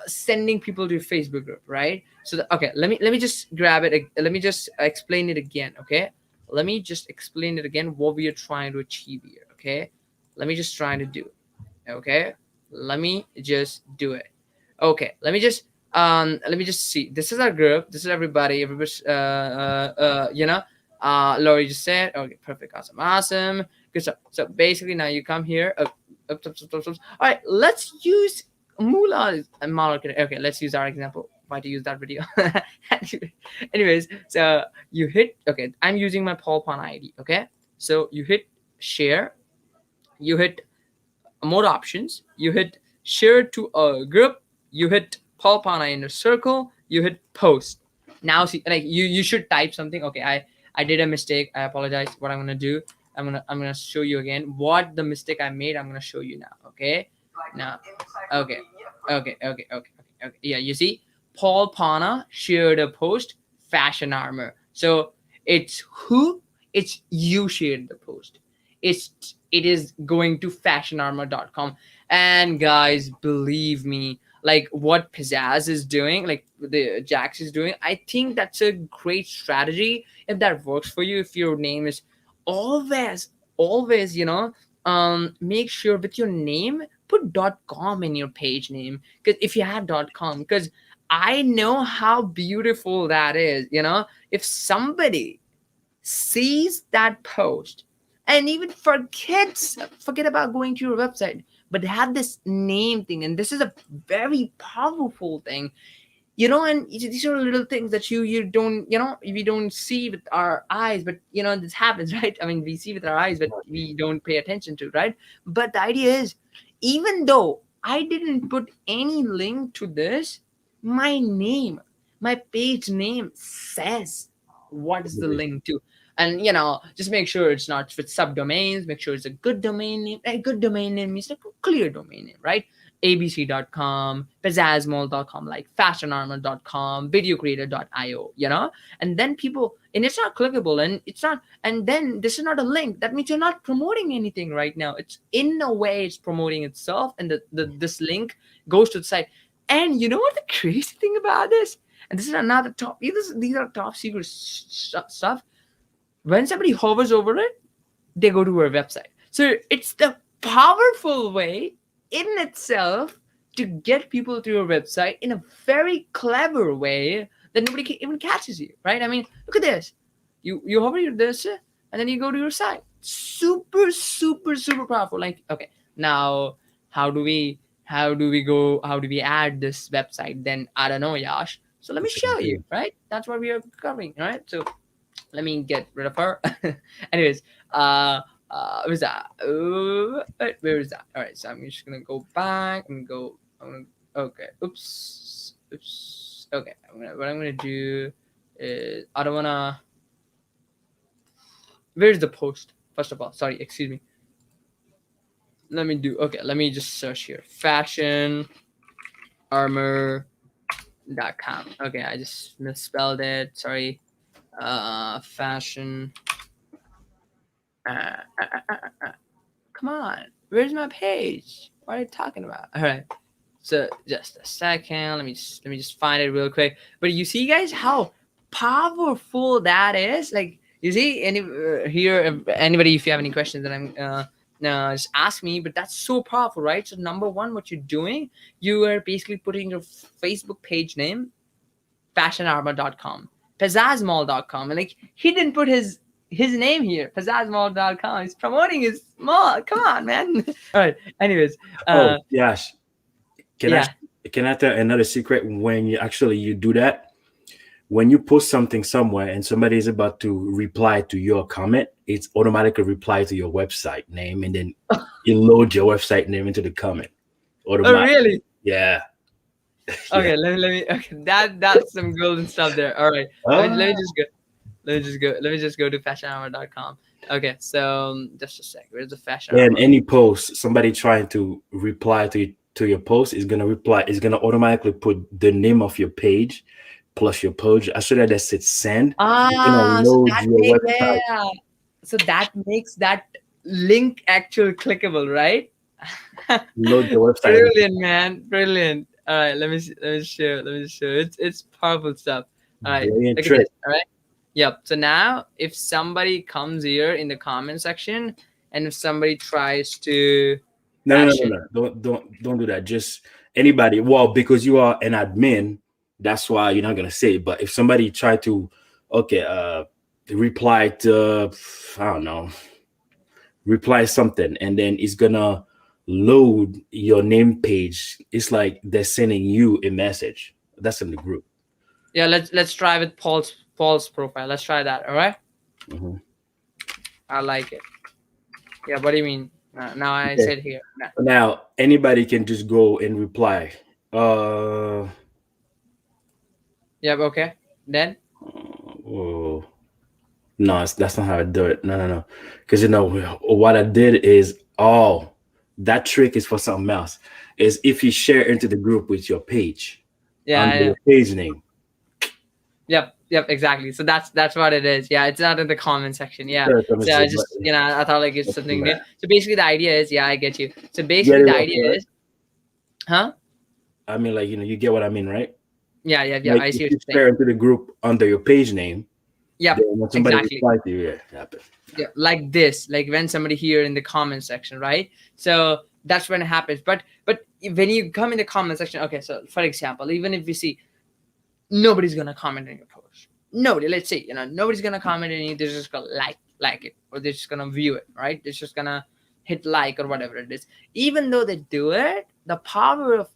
Speaker 4: sending people to your Facebook group, right? So okay, let me just grab it. Let me just explain it again. Okay, let me just explain it again. What we are trying to achieve here. Okay, let me just try to do it. Okay, let me just do it. Okay, let me just see. This is our group. This is everybody. Everybody's Lori just said, okay, perfect, awesome, good stuff. So basically, now you come here. All right, let's use Moolah and market. Okay, let's use our example. Why to use that video? Anyways, so you hit. Okay, I'm using my Paul Pan ID. Okay, so you hit share. You hit more options. You hit share to a group. You hit Paul Pana in a circle. You hit post. Now see, like you should type something. Okay, I did a mistake. I apologize. What I'm gonna do, I'm gonna show you again what the mistake I made. I'm gonna show you now. Okay, now, okay. Yeah, you see, Paul Pana shared a post, fashion armor. So it's you shared the post. It is going to fashionarmor.com. And guys, believe me, like what Pizzazz is doing, like the Jax is doing, I think that's a great strategy if that works for you. If your name is always make sure with your name put .com in your page name, because if you have .com, because I know how beautiful that is. If somebody sees that post and even forget about going to your website, but have this name thing, and this is a very powerful thing, and these are little things that you don't we don't see with our eyes, but this happens, right? I mean, we see with our eyes, but we don't pay attention to, right? But the idea is, even though I didn't put any link to this, my page name says what is the link to. And just make sure it's not with subdomains. Make sure it's a good domain name. A good domain name means like a clear domain name, right? abc.com, pizzazzmall.com, like fashionarmor.com, videocreator.io, and then people, and it's not clickable, and it's not, and then this is not a link. That means you're not promoting anything right now. It's in a way it's promoting itself, and this link goes to the site. And you know what the crazy thing about this? And this is another top, these are top secret stuff. When somebody hovers over it, they go to our website. So it's the powerful way in itself to get people to your website in a very clever way that nobody even catches you, right? I mean, look at this. You hover this, and then you go to your site. Super, super, super powerful. Like, okay, now how do we add this website? Then I don't know, Yash. So let me show you, right? That's what we are covering, right? So let me get rid of her. Anyways, where's that? Where is that? All right, so I'm just gonna go back and go. Okay. Oops. Okay. What I'm gonna do is I don't wanna. Where's the post? First of all, sorry, excuse me. Let me do. Okay, let me just search here. Fashion armor.com. Okay, I just misspelled it. Sorry. Fashion. Come on, where's my page? What are you talking about? All right, so just a second. Let me just find it real quick. But you see, guys, how powerful that is. Like, you see, here, anybody, if you have any questions, then I'm just ask me. But that's so powerful, right? So number one, what you're doing, you are basically putting your Facebook page name, fashionarmor.com, pizzazzmall.com, and like he didn't put his name here, pizzazzmall.com. He's promoting his mall. Come on, man. All right. Anyways.
Speaker 3: Oh, Yash. Can
Speaker 4: Yeah.
Speaker 3: I tell another secret? When you do that, when you post something somewhere and somebody is about to reply to your comment, it's automatically reply to your website name, and then you load your website name into the comment.
Speaker 4: Oh, really?
Speaker 3: Yeah.
Speaker 4: Okay,
Speaker 3: Yeah.
Speaker 4: let me. Okay, that's some golden stuff there. All right. Let me just go. Let me just go to fashionarmor.com. Okay, so just a sec. Where's the fashion?
Speaker 3: And any post, somebody trying to reply to your post is gonna automatically put the name of your page plus your page. As soon as that says send, it's gonna load your website.
Speaker 4: Yeah. So that makes that link actually clickable, right?
Speaker 3: Load your website.
Speaker 4: Brilliant, man. Brilliant. All right, let me show. It's powerful stuff. All right,
Speaker 3: Brilliant
Speaker 4: look at
Speaker 3: trick.
Speaker 4: this. All right. Yep. So now, if somebody comes here in the comment section, and if somebody tries to
Speaker 3: No. Don't do that. Just anybody. Well, because you are an admin, that's why you're not gonna say it. But if somebody try to, reply to, I don't know, reply something, and then it's gonna load your name page. It's like they're sending you a message. That's in the group.
Speaker 4: Yeah, let's try with Paul's profile. Let's try that. All right.
Speaker 3: Mm-hmm.
Speaker 4: I like it. Yeah. What do you mean? Now I said here.
Speaker 3: Now anybody can just go and reply.
Speaker 4: Yep. Okay. Then.
Speaker 3: Oh, no, that's not how I do it. No. Because what I did is that trick is for something else. Is if you share into the group with your page, under your page name.
Speaker 4: Yep, exactly. So that's what it is. Yeah, it's not in the comment section. Yeah. So I just I thought like it's something new. So basically the idea is, I get you. So basically the idea is, huh?
Speaker 3: I mean, like, you get what I mean, right?
Speaker 4: Yeah.
Speaker 3: Like,
Speaker 4: I see
Speaker 3: if
Speaker 4: what
Speaker 3: you
Speaker 4: you're
Speaker 3: share
Speaker 4: saying.
Speaker 3: into the group under your page name.
Speaker 4: Yep.
Speaker 3: When somebody
Speaker 4: exactly.
Speaker 3: replies to you, happen.
Speaker 4: Yeah, like this, like when somebody here in the comment section, right? So that's when it happens. But when you come in the comment section, okay. So for example, even if you see nobody's gonna comment on your post, nobody. Let's say nobody's gonna comment on you. They're just gonna like it, or they're just gonna view it, right? They're just gonna hit like or whatever it is. Even though they do it, the power of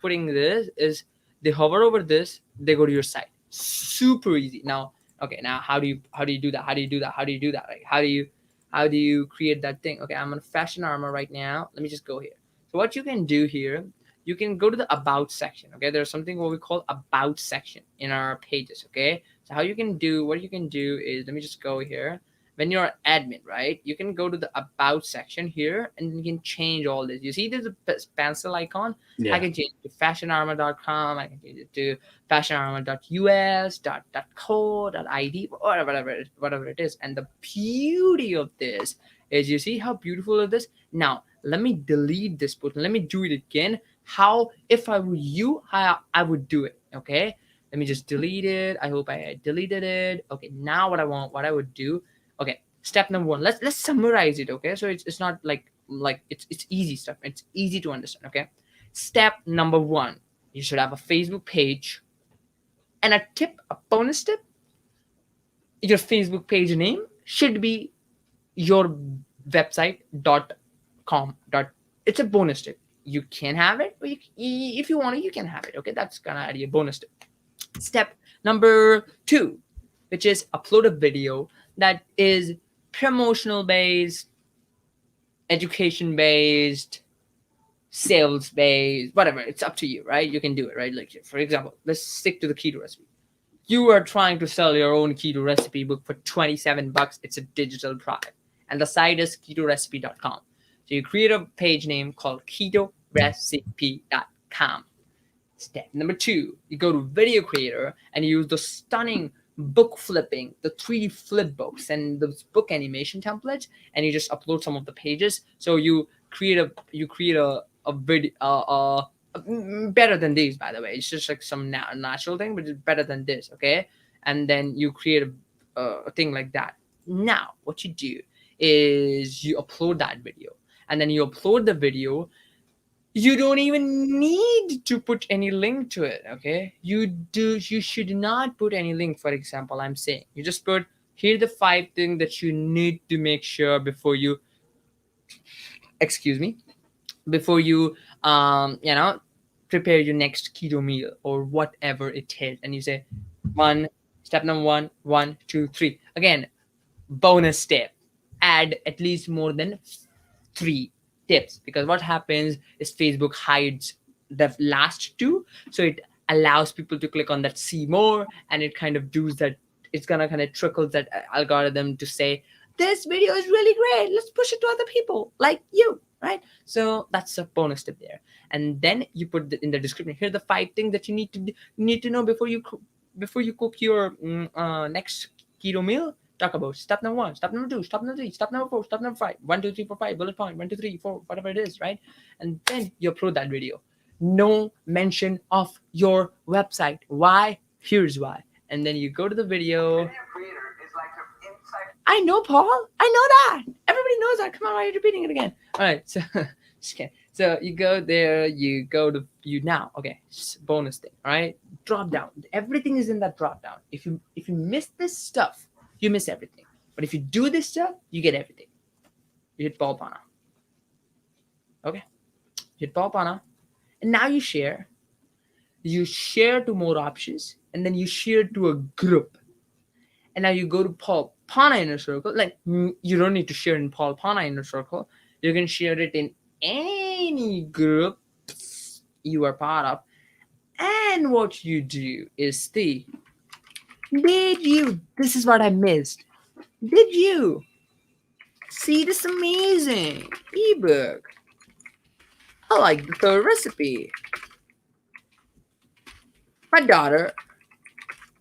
Speaker 4: putting this is they hover over this, they go to your site. Super easy. Now, okay, now how do you do that? How do you do that? Like how do you create that thing? Okay, I'm on Fashion Armor right now. Let me just go here. So what you can do here, you can go to the About section. Okay, there's something what we call About section in our pages. Okay, so what you can do is, let me just go here. When you're an admin, right, you can go to the About section here, and you can change all this. You see there's a pencil icon.
Speaker 3: Yeah.
Speaker 4: I can change it to fashionarmor.com. I can change it to fashionarmor.us, .co, .id, whatever it is. And the beauty of this is, you see how beautiful it is? Now, let me delete this button. Let me do it again. How, if I were you, how I would do it, okay? Let me just delete it. I hope I deleted it. Okay, now what I would do, okay, step number one. Let's summarize it, okay? So it's not like it's easy stuff. It's easy to understand, okay? Step number one, you should have a Facebook page. And a bonus tip, your Facebook page name should be your website.com. It's a bonus tip. You can have it, or if you want it, you can have it. Okay, that's gonna add your bonus tip. Step number 2, which is upload a video that is promotional based, education based, sales based, whatever. It's up to you, right? You can do it, right? Like, for example, let's stick to the keto recipe. You are trying to sell your own keto recipe book for $27. It's a digital product, and the site is ketorecipe.com. So you create a page name called ketorecipe.com. Step number 2, you go to VideoCreator and you use the stunning book flipping, the 3D flip books and those book animation templates, and you just upload some of the pages. So you create a video, better than these, by the way. It's just like some natural thing, but it's better than this, okay? And then you create a thing like that. Now, what you do is you upload that video, and then you upload the video. You don't even need to put any link to it, okay? You should not put any link. For example, I'm saying you just put here the 5 things that you need to make sure before you, before you prepare your next keto meal or whatever it is, and you say step number 1, 2, 3. Again, bonus step, add at least more than 3 tips, because what happens is Facebook hides the last 2, so it allows people to click on that see more, and it kind of does that. It's gonna kind of trickles that algorithm to say this video is really great, let's push it to other people like you, right? So that's a bonus tip there. And then you put in the description, here are the 5 things that you need to know before you cook your next keto meal. Talk about step number 1, step number 2, step number 3, step number 4, step number 5, 1, 2, 3, 4, 5, bullet point, 1, 2, 3, 4, whatever it is, right? And then you upload that video. No mention of your website. Why? Here's why. And then you go to the video. I know, Paul. I know that. Everybody knows that. Come on, why are you repeating it again? All right. So, just kidding. So you go there. You go to now. Okay. Bonus thing. All right. Drop down. Everything is in that drop down. If you miss this stuff, you miss everything. But if you do this stuff, you get everything. You hit Paul. Okay. You hit Paul. And now you share. You share to more options. And then you share to a group. And now you go to Paul Pana Inner Circle. Like, you don't need to share in Paul Pana Inner Circle. You can share it in any group you are part of. And what you do is this is what I missed. Did you see this amazing ebook? I like the 3rd recipe. My daughter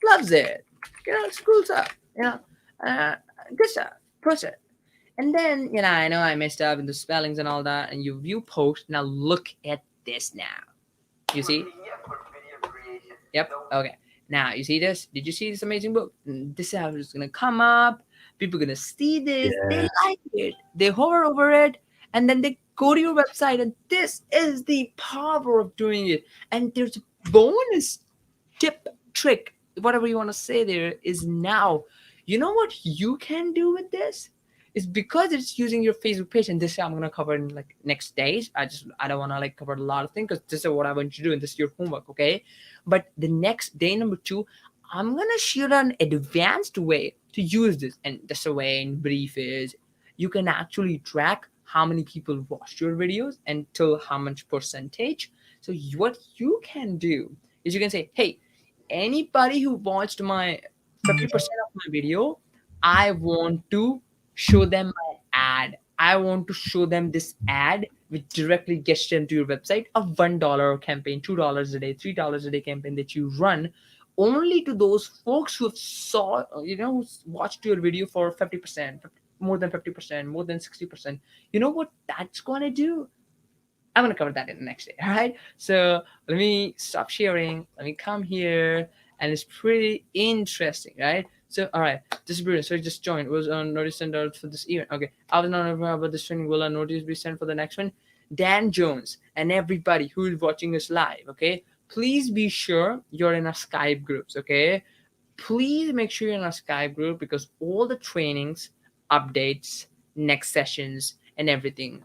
Speaker 4: loves it. It's cool stuff. Good stuff. Push it. And then, I know I messed up in the spellings and all that, and you view post. Now look at this now. You see? Yep. Okay. Now, you see this? Did you see this amazing book? This is how it's going to come up. People are going to see this. Yeah. They like it. They hover over it. And then they go to your website. And this is the power of doing it. And there's a bonus tip, trick, whatever you want to say there is now. You know what you can do with this? Is because it's using your Facebook page, and this I'm gonna cover in like next days. I don't want to cover a lot of things because this is what I want you to do, and this is your homework, okay? But the next day, number 2, I'm gonna share an advanced way to use this, and this way in brief is you can actually track how many people watched your videos and till how much percentage. So what you can do is you can say, hey, anybody who watched my 50% of my video, I want to show them my ad. I want to show them this ad which directly gets them to your website. A $1 campaign, $2 a day, $3 a day campaign that you run only to those folks who who watched your video for 50%, more than 50%, more than 60%. You know what that's going to do? I'm going to cover that in the next day. All right. So let me stop sharing. Let me come here. And it's pretty interesting, right? So, all right, this is brilliant. So I just joined. Was on notice sent out for this event. Okay, I was not aware about this training. Will a notice be sent for the next one? Dan Jones and everybody who is watching us live, okay? Please be sure you're in our Skype groups, okay? Please make sure you're in our Skype group because all the trainings, updates, next sessions, and everything,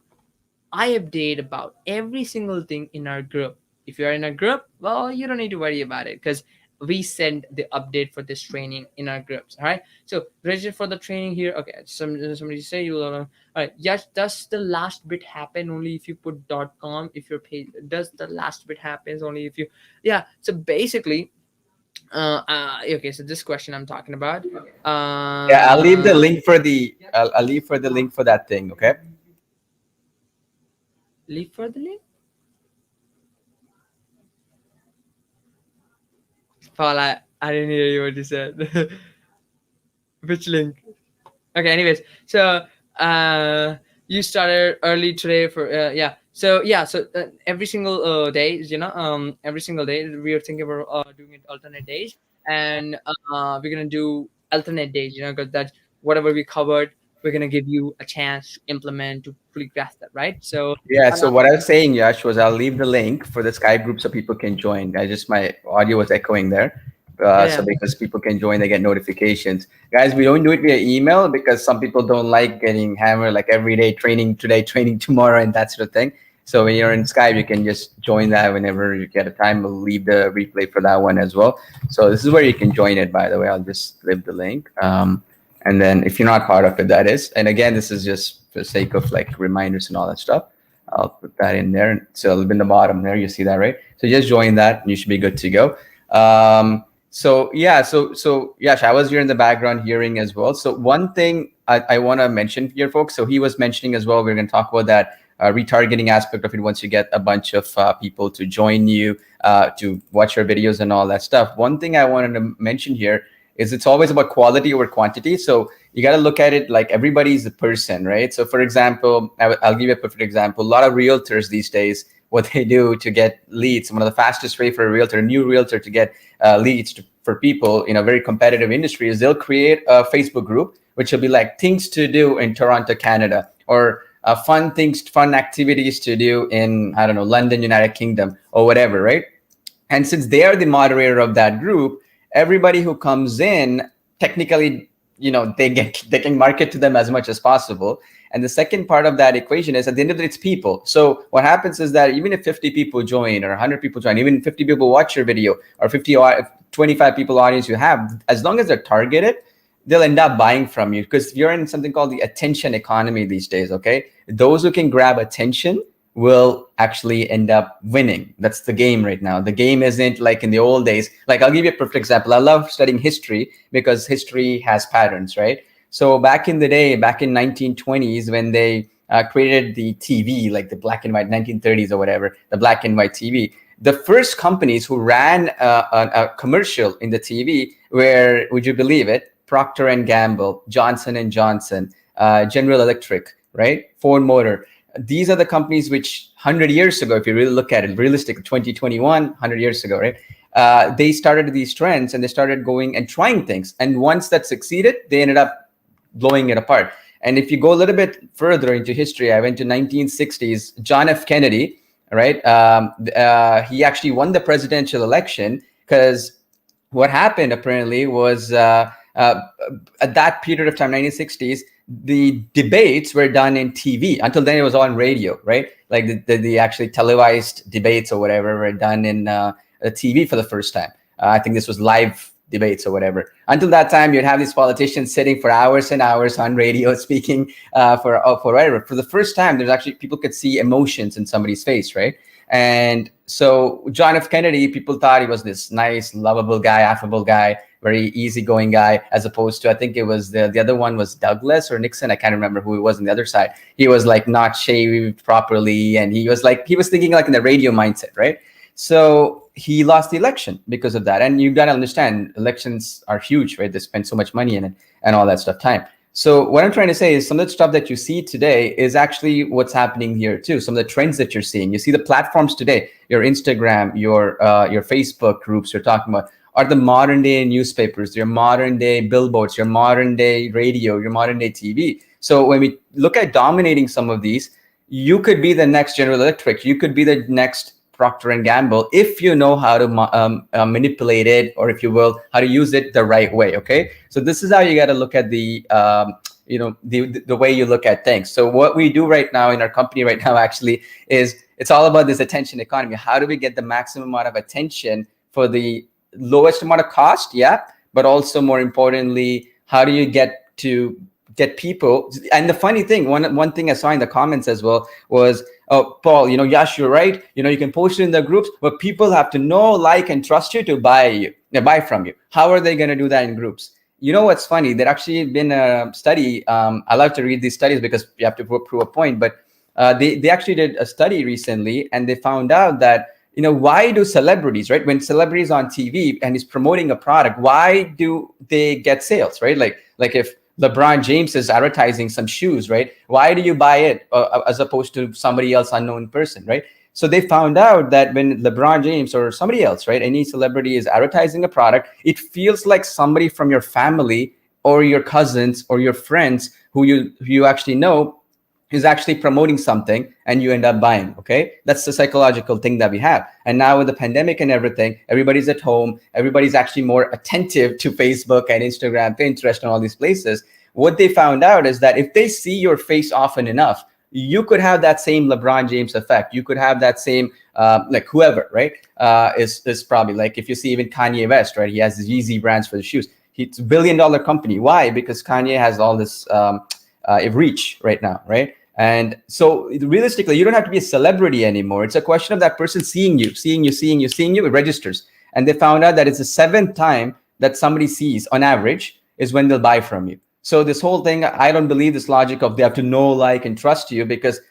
Speaker 4: I update about every single thing in our group. If you're in a group, well, you don't need to worry about it because we send the update for this training in our groups. All right, so register for the training here. Okay, somebody say you all right. Yes, does the last bit happen only if you put .com? If your page, does the last bit happens only if you, yeah, so basically okay, so this question I'm talking about,
Speaker 1: Yeah, I'll leave the link for the I'll leave for the link for that thing. Okay.
Speaker 4: leave for the link. Paul, I didn't hear you what you said. Which link? Okay, anyways, so you started early today for yeah. So yeah, so every single day, every single day we are thinking about doing it alternate days, and we're gonna do alternate days, because that's whatever we covered, we're gonna give you a chance to implement, to fully grasp that, right? So
Speaker 1: Yeah. So what I was saying, Yash, was I'll leave the link for the Skype group so people can join. My audio was echoing there. So
Speaker 4: yeah,
Speaker 1: because people can join, they get notifications. Guys, we don't do it via email because some people don't like getting hammered like every day, training today, training tomorrow, and that sort of thing. So when you're in Skype, you can just join that whenever you get a time. We'll leave the replay for that one as well. So this is where you can join it, by the way. I'll just leave the link. And then if you're not part of it, that is. And again, this is just for the sake of like reminders and all that stuff. I'll put that in there. So it'll be in the bottom there. You see that, right? So just join that and you should be good to go. So yeah, so Yash, I was here in the background hearing as well. So one thing I want to mention here, folks. So he was mentioning as well, we're going to talk about that retargeting aspect of it once you get a bunch of people to join you, to watch your videos and all that stuff. One thing I wanted to mention here is it's always about quality over quantity. So you got to look at it like everybody's a person, right? So for example, I'll give you a perfect example. A lot of realtors these days, what they do to get leads, one of the fastest way for a new realtor to get leads for people in a very competitive industry is they'll create a Facebook group, which will be like things to do in Toronto, Canada, or fun activities to do in, I don't know, London, United Kingdom, or whatever, right? And since they are the moderator of that group, everybody who comes in, technically, they can market to them as much as possible. And the second part of that equation is at the end of it, it's people. So what happens is that even if 50 people join or 100 people join, even 50 people watch your video or 25 people audience you have, as long as they're targeted, they'll end up buying from you because you're in something called the attention economy these days, okay? Those who can grab attention will actually end up winning. That's the game right now. The game isn't like in the old days. Like I'll give you a perfect example. I love studying history because history has patterns, right? So back in the day, back in 1920s, when they created the TV, like the black and white 1930s or whatever, the black and white TV, the first companies who ran a commercial in the TV were, would you believe it, Procter and Gamble, Johnson and Johnson, General Electric, right? Ford Motor. These are the companies which 100 years ago, if you really look at it, realistic 2021, 100 years ago, right? They started these trends and they started going and trying things. And once that succeeded, they ended up blowing it apart. And if you go a little bit further into history, I went to 1960s, John F. Kennedy, right? He actually won the presidential election because what happened apparently was at that period of time, 1960s, the debates were done in TV. Until then, it was on radio, right? Like the actually televised debates or whatever were done in TV for the first time. I think this was live debates or whatever. Until that time, you'd have these politicians sitting for hours and hours on radio speaking for whatever. For the first time, there's actually people could see emotions in somebody's face, right? And so John F. Kennedy, people thought he was this nice, lovable guy, affable guy, very easygoing guy, as opposed to, I think it was the other one was Douglas or Nixon. I can't remember who it was on the other side. He was like not shaved properly. And he was thinking like in the radio mindset, right? So he lost the election because of that. And you got to understand, elections are huge, right? They spend so much money in it and all that stuff, time. So what I'm trying to say is some of the stuff that you see today is actually what's happening here too. Some of the trends that you're seeing, you see the platforms today, your Instagram, your Facebook groups you're talking about are the modern day newspapers, your modern day billboards, your modern day radio, your modern day TV. So when we look at dominating some of these, you could be the next General Electric, you could be the next Procter and Gamble if you know how to manipulate it, or if you will, how to use it the right way. Okay, so this is how you got to look at the the way you look at things. So what we do right now in our company right now actually is it's all about this attention economy. How do we get the maximum amount of attention for the lowest amount of cost, yeah, but also more importantly, how do you get people? And the funny thing, one thing I saw in the comments as well was, oh, Paul, Yash, you're right. You can post it in the groups, but people have to know, like, and trust you to buy from you. How are they going to do that in groups? You know what's funny? There actually been a study. I love to read these studies because you have to prove a point. But they actually did a study recently, and they found out that why do celebrities, right? When celebrities on TV and is promoting a product, why do they get sales, right? Like if LeBron James is advertising some shoes, right? Why do you buy it as opposed to somebody else, unknown person, right? So they found out that when LeBron James or somebody else, right, any celebrity is advertising a product, it feels like somebody from your family or your cousins or your friends who you actually know is actually promoting something, and you end up buying. Okay, that's the psychological thing that we have. And now with the pandemic and everything, everybody's at home, everybody's actually more attentive to Facebook and Instagram, Pinterest, and all these places. What they found out is that if they see your face often enough, you could have that same LeBron James effect. You could have that same like whoever, right, is probably like, if you see even Kanye West, right, he has the Yeezy brands for the shoes. It's $1 billion company. Why? Because Kanye has all this reach right now, right? And so realistically, you don't have to be a celebrity anymore. It's a question of that person seeing you. It registers. And they found out that it's the 7th time that somebody sees on average is when they'll buy from you. So this whole thing, I don't believe this logic of they have to know, like, and trust you, because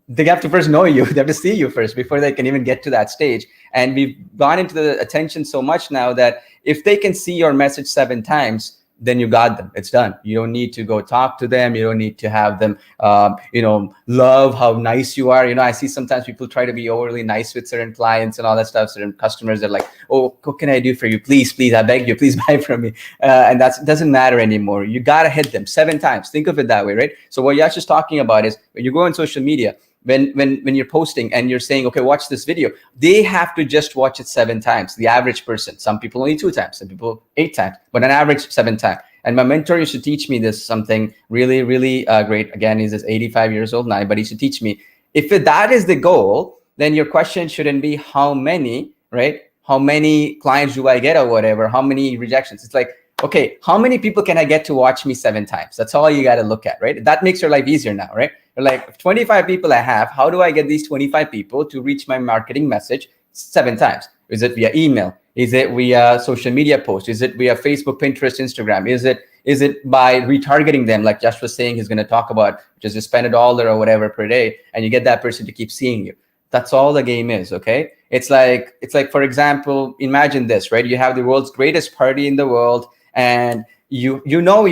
Speaker 1: they have to first know you. They have to see you first before they can even get to that stage. And we've gone into the attention so much now that if they can see your message 7 times, then you got them. It's done. You don't need to go talk to them. You don't need to have them, love how nice you are. I see sometimes people try to be overly nice with certain clients and all that stuff. Certain customers are like, oh, what can I do for you? Please, I beg you, please buy from me. And that doesn't matter anymore. You got to hit them 7 times. Think of it that way, right? So what Yash is talking about is when you go on social media, when you're posting and you're saying, okay, watch this video, they have to just watch it 7 times. The average person, some people only 2 times, some people 8 times, but an average 7 times. And my mentor used to teach me this, something really, really great. Again, he's 85 years old now, but he used to teach me, if that is the goal, then your question shouldn't be how many, right? How many clients do I get or whatever? How many rejections? It's like, okay, how many people can I get to watch me 7 times? That's all you got to look at, right? That makes your life easier now, right? You're like, 25 people I have, how do I get these 25 people to reach my marketing message 7 times? Is it via email? Is it via social media post? Is it via Facebook, Pinterest, Instagram? Is it by retargeting them, like Josh was saying he's going to talk about, just to spend $1 or whatever per day, and you get that person to keep seeing you? That's all the game is, okay? It's like, for example, imagine this, right? You have the world's greatest party in the world, and you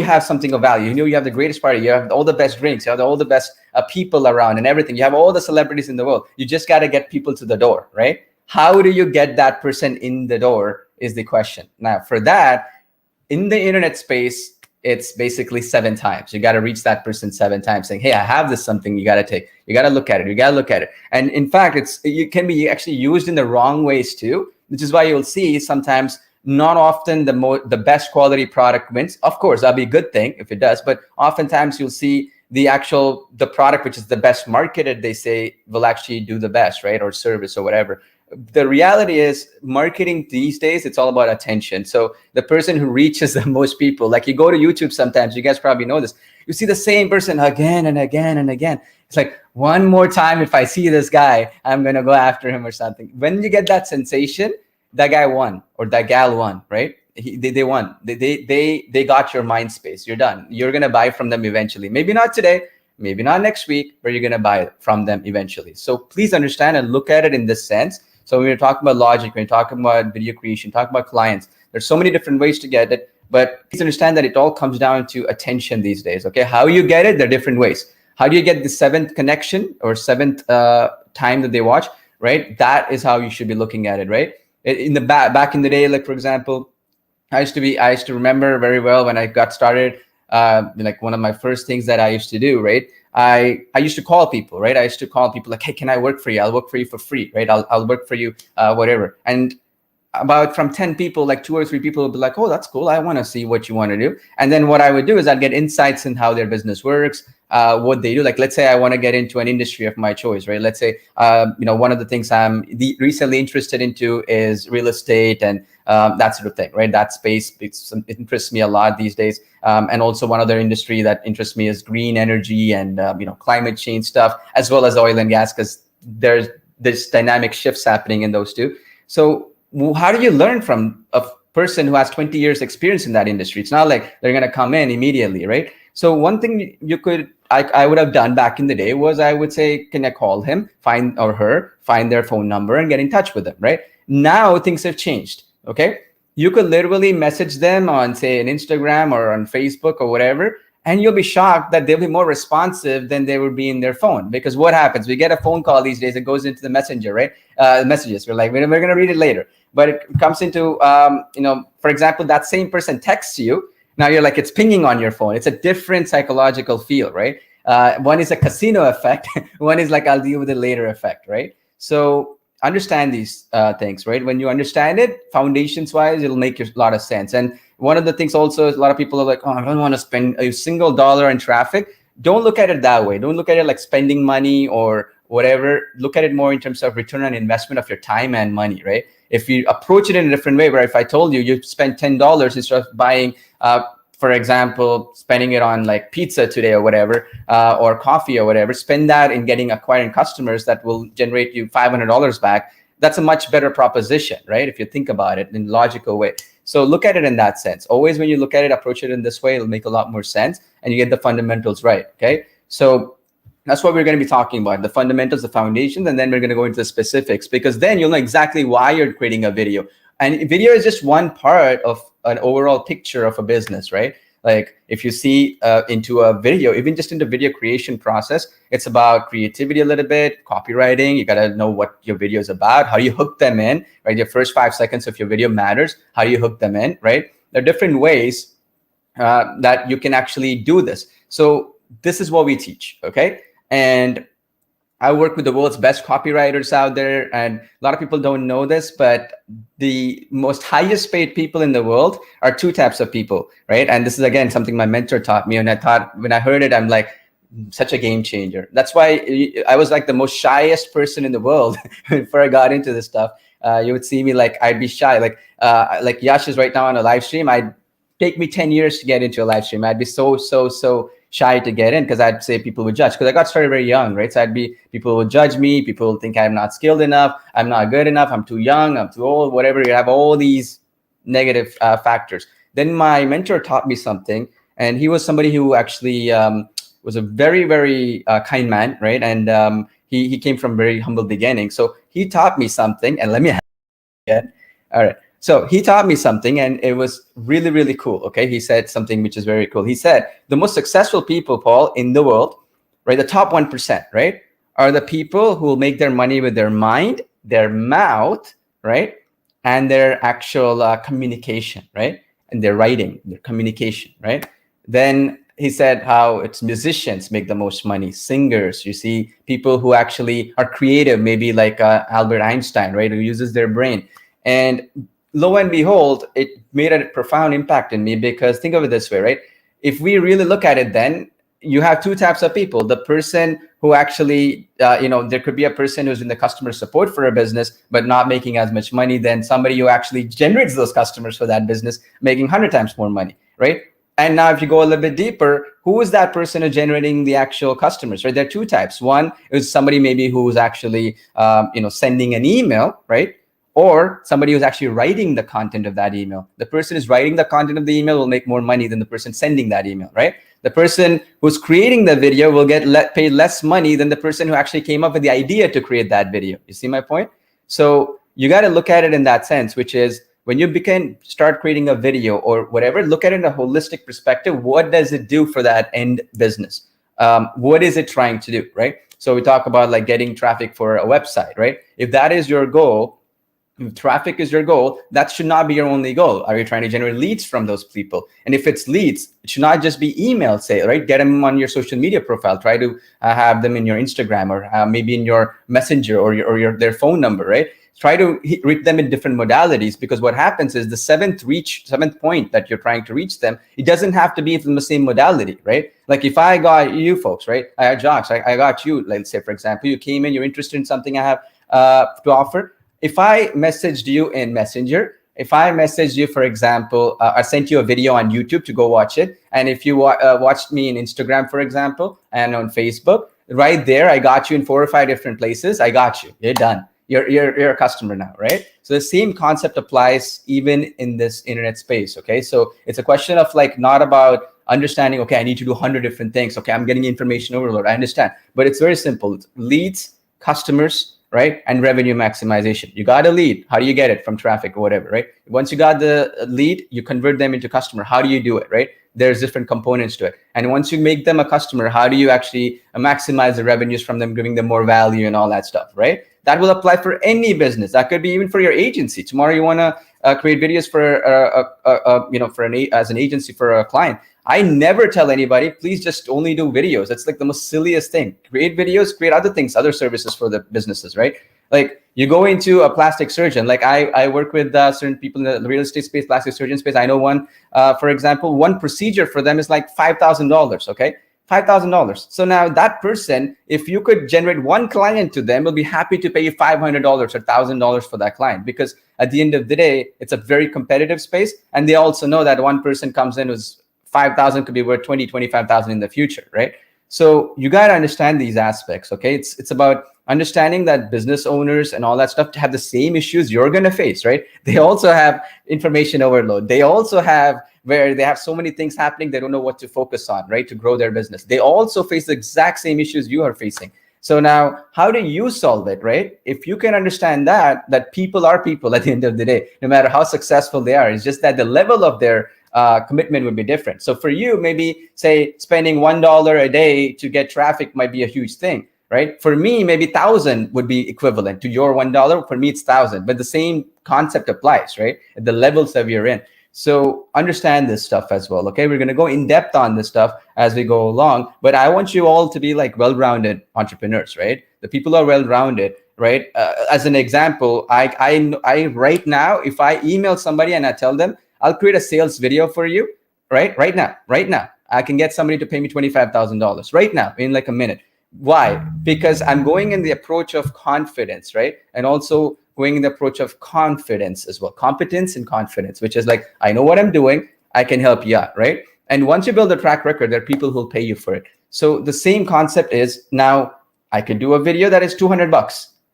Speaker 1: have something of value. You have the greatest party. You have all the best drinks. You have all the best people around and everything. You have all the celebrities in the world. You just got to get people to the door, right? How do you get that person in the door is the question. Now, for that, in the internet space, it's basically 7 times. You got to reach that person 7 times, saying, hey, I have this something you got to take. You got to look at it. And in fact, it can be actually used in the wrong ways too, which is why you'll see sometimes not often the best quality product wins. Of course, that'll be a good thing if it does, but oftentimes you'll see the product which is the best marketed, they say, will actually do the best, right? Or service or whatever. The reality is marketing these days, it's all about attention. So the person who reaches the most people, like you go to YouTube sometimes, you guys probably know this, you see the same person again and again and again. It's like, one more time, if I see this guy, I'm going to go after him or something. When you get that sensation, that guy won or that gal won, right? They won. They got your mind space. You're done. You're going to buy from them eventually. Maybe not today, maybe not next week, but you're going to buy from them eventually. So please understand and look at it in this sense. So when you're talking about logic, when you're talking about video creation, talking about clients, there's so many different ways to get it. But please understand that it all comes down to attention these days. Okay, how you get it, there are different ways. How do you get the 7th connection or 7th time that they watch, right? That is how you should be looking at it, right? In the back in the day, like for example, I used to remember very well when I got started. Like one of my first things that I used to do, right? I used to call people, right? I used to call people like, hey, can I work for you? I'll work for you for free, right? I'll work for you, whatever. And about from 10 people, like 2 or 3 people would be like, oh, that's cool. I want to see what you want to do. And then what I would do is I'd get insights in how their business works, what they do. Like, let's say I want to get into an industry of my choice, right? Let's say, one of the things I'm recently interested into is real estate and that sort of thing, right? That space, it interests me a lot these days. And also one other industry that interests me is green energy and, climate change stuff, as well as oil and gas, because there's dynamic shifts happening in those two. So how do you learn from a person who has 20 years experience in that industry? It's not like they're going to come in immediately, right? So one thing I would have done back in the day was I would say, can I call him, find their phone number and get in touch with them, right? Now things have changed, okay? You could literally message them on, say, an Instagram or on Facebook or whatever, and you'll be shocked that they'll be more responsive than they would be in their phone. Because what happens? We get a phone call these days, it goes into the messenger, right? Messages. We're like, we're going to read it later. But it comes into, for example, that same person texts you. Now you're like, it's pinging on your phone. It's a different psychological feel, right? One is a casino effect. One is like, I'll deal with it later effect, right? So understand these things, right? When you understand it, foundations-wise, it'll make a lot of sense. And one of the things also is a lot of people are like, oh, I don't want to spend a single dollar in traffic. Don't look at it that way. Don't look at it like spending money or whatever. Look at it more in terms of return on investment of your time and money, right? If you approach it in a different way, where if I told you spend $10 instead of buying, for example, spending it on like pizza today or whatever, or coffee or whatever, spend that in acquiring customers that will generate you $500 back. That's a much better proposition, right? If you think about it in a logical way. So look at it in that sense. Always when you look at it, approach it in this way, it'll make a lot more sense and you get the fundamentals right, okay? So that's what we're going to be talking about, the fundamentals, the foundations, and then we're going to go into the specifics, because then you'll know exactly why you're creating a video. And video is just one part of an overall picture of a business, right? Like if you see into a video, even just into video creation process, it's about creativity a little bit, copywriting. You got to know what your video is about. How do you hook them in, right? Your first 5 seconds of your video matters. How do you hook them in, right? There are different ways that you can actually do this. So this is what we teach, okay? And I work with the world's best copywriters out there, and a lot of people don't know this, but the most highest paid people in the world are 2 types of people, right? And this is, again, something my mentor taught me, and I thought when I heard it, I'm like, such a game changer. That's why I was like the most shyest person in the world before I got into this stuff. You would see me like, I'd be shy. Like Yash is right now on a live stream. I'd take me 10 years to get into a live stream. I'd be so shy to get in, because I'd say people would judge, because I got started very young, right? So people would judge me. People would think I'm not skilled enough. I'm not good enough. I'm too young. I'm too old, whatever. You have all these negative factors. Then my mentor taught me something, and he was somebody who actually was a very, very kind man, right? And he came from very humble beginnings. So he taught me something, and let me again. All right. So he taught me something, and it was really, really cool. Okay. He said something which is very cool. He said, the most successful people, Paul, in the world, right? The top 1%, right? Are the people who will make their money with their mind, their mouth, right? And their actual communication, right? And their writing, their communication, right? Then he said how it's musicians make the most money, singers. You see people who actually are creative, maybe like Albert Einstein, right? Who uses their brain. And lo and behold, it made a profound impact in me, because think of it this way, right? If we really look at it, then you have 2 types of people. The person who actually, there could be a person who's in the customer support for a business, but not making as much money than somebody who actually generates those customers for that business, making 100 times more money, right? And now if you go a little bit deeper, who is that person who's generating the actual customers, right? There are 2 types. One is somebody maybe who's actually, sending an email, right? Or somebody who's actually writing the content of that email. The person who's writing the content of the email will make more money than the person sending that email, right? The person who's creating the video will get paid less money than the person who actually came up with the idea to create that video. You see my point? So you got to look at it in that sense, which is when you start creating a video or whatever, look at it in a holistic perspective. What does it do for that end business? What is it trying to do, right? So we talk about like getting traffic for a website, right? If that is your goal, If traffic is your goal, that should not be your only goal. Are you trying to generate leads from those people? And if it's leads, it should not just be email, say, right? Get them on your social media profile. Try to have them in your Instagram, or maybe in your messenger, or their phone number, right? Try to reach them in different modalities, because what happens is the seventh point that you're trying to reach them, it doesn't have to be in the same modality, right? Like if I got you folks, right? I got you, let's say, for example, you came in, you're interested in something I have to offer. If I messaged you in Messenger, if I messaged you, for example, I sent you a video on YouTube to go watch it. And if you watched me in Instagram, for example, and on Facebook, right there, I got you in 4 or 5 different places. I got you. You're done. You're a customer now, right? So the same concept applies even in this internet space, okay? So it's a question of like, not about understanding, okay, I need to do 100 different things. Okay, I'm getting information overload. I understand. But it's very simple. It's leads, customers, right? And revenue maximization. You got a lead. How do you get it? From traffic or whatever, right? Once you got the lead, you convert them into customer. How do you do it, right? There's different components to it. And once you make them a customer, how do you actually maximize the revenues from them, giving them more value and all that stuff, right? That will apply for any business. That could be even for your agency. Tomorrow you want to create videos for as an agency for a client. I never tell anybody, please just only do videos. That's like the most silliest thing. Create videos, create other things, other services for the businesses, right? Like you go into a plastic surgeon. Like I work with certain people in the real estate space, plastic surgeon space. I know one, for example, one procedure for them is like $5,000, okay? $5,000. So now that person, if you could generate one client to them, will be happy to pay you $500 or $1,000 for that client, because at the end of the day, it's a very competitive space. And they also know that one person comes in who's 5,000 could be worth 20, 25,000 in the future, right? So you got to understand these aspects, okay? It's about understanding that business owners and all that stuff have the same issues you're going to face, right? They also have information overload. They also have where they have so many things happening, they don't know what to focus on, right? To grow their business. They also face the exact same issues you are facing. So now, how do you solve it, right? If you can understand that people are people at the end of the day, no matter how successful they are, it's just that the level of their commitment would be different. So for you, maybe say spending $1 a day to get traffic might be a huge thing, right? For me, maybe 1,000 would be equivalent to your $1. For me, it's 1,000, but the same concept applies, right? At the levels that we're in. So understand this stuff as well, okay? We're going to go in depth on this stuff as we go along, but I want you all to be like well-rounded entrepreneurs, right? The people who are well-rounded, right? As an example, I right now, if I email somebody and I tell them, I'll create a sales video for you, right? Right now, I can get somebody to pay me $25,000 right now in like a minute. Why? Because I'm going in the approach of confidence, right? And also going in the approach of confidence as well. Competence and confidence, which is like, I know what I'm doing. I can help you out, right? And once you build a track record, there are people who'll pay you for it. So the same concept is now I could do a video that is $200.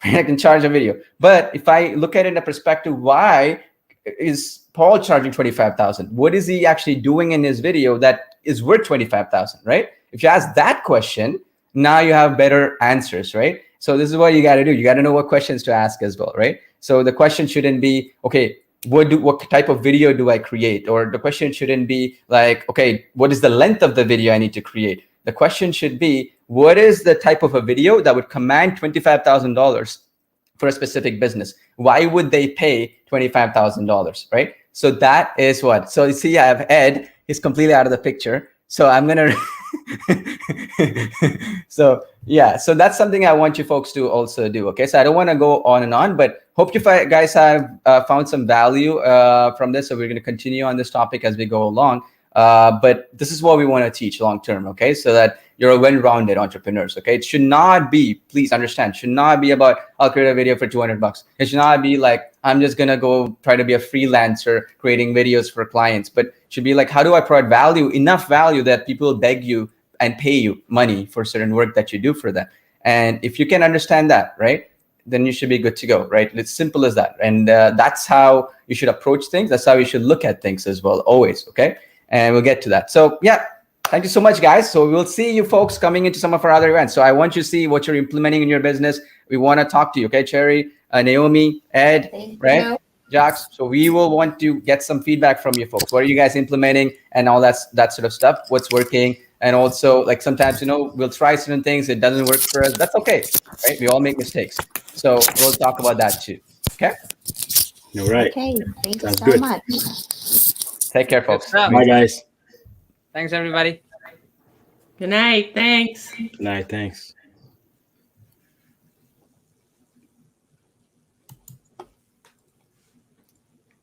Speaker 1: Right? I can charge a video. But if I look at it in a perspective, why is Paul charging 25,000? What is he actually doing in his video that is worth 25,000, right? If you ask that question, now you have better answers, right? So this is what you got to do. You got to know what questions to ask as well, right? So the question shouldn't be, okay, what type of video do I create? Or the question shouldn't be like, okay, what is the length of the video I need to create? The question should be, what is the type of a video that would command $25,000 for a specific business? Why would they pay $25,000, right? So that is what. So you see, I have Ed. He's completely out of the picture. So I'm gonna. So yeah. So that's something I want you folks to also do. Okay. So I don't want to go on and on, but hope you guys have found some value from this. So we're going to continue on this topic as we go along. But this is what we want to teach long term. Okay. So that you're a well-rounded entrepreneurs. Okay. It should not be, please understand, should not be about, I'll create a video for $200. It should not be like, I'm just going to go try to be a freelancer creating videos for clients, but it should be like, how do I provide value, enough value that people beg you and pay you money for certain work that you do for them. And if you can understand that, right, then you should be good to go, right? It's simple as that. And that's how you should approach things. That's how you should look at things as well, always. Okay. And we'll get to that. So yeah, thank you so much, guys. So we'll see you folks coming into some of our other events. So I want you to see what you're implementing in your business. We want to talk to you. Okay, Cherry, Naomi, Ed, right? Jax. So we will want to get some feedback from you folks. What are you guys implementing and all that sort of stuff? What's working? And also, like sometimes, we'll try certain things. It doesn't work for us. That's okay, right? We all make mistakes. So we'll talk about that too. Okay.
Speaker 3: All right.
Speaker 2: Okay, thank you
Speaker 3: Sounds
Speaker 2: so
Speaker 3: good.
Speaker 2: much.
Speaker 1: Take care,
Speaker 4: Good
Speaker 1: folks.
Speaker 4: stuff.
Speaker 3: Bye, guys.
Speaker 4: Thanks, everybody.
Speaker 6: Good night. Thanks.
Speaker 3: Good night. Thanks.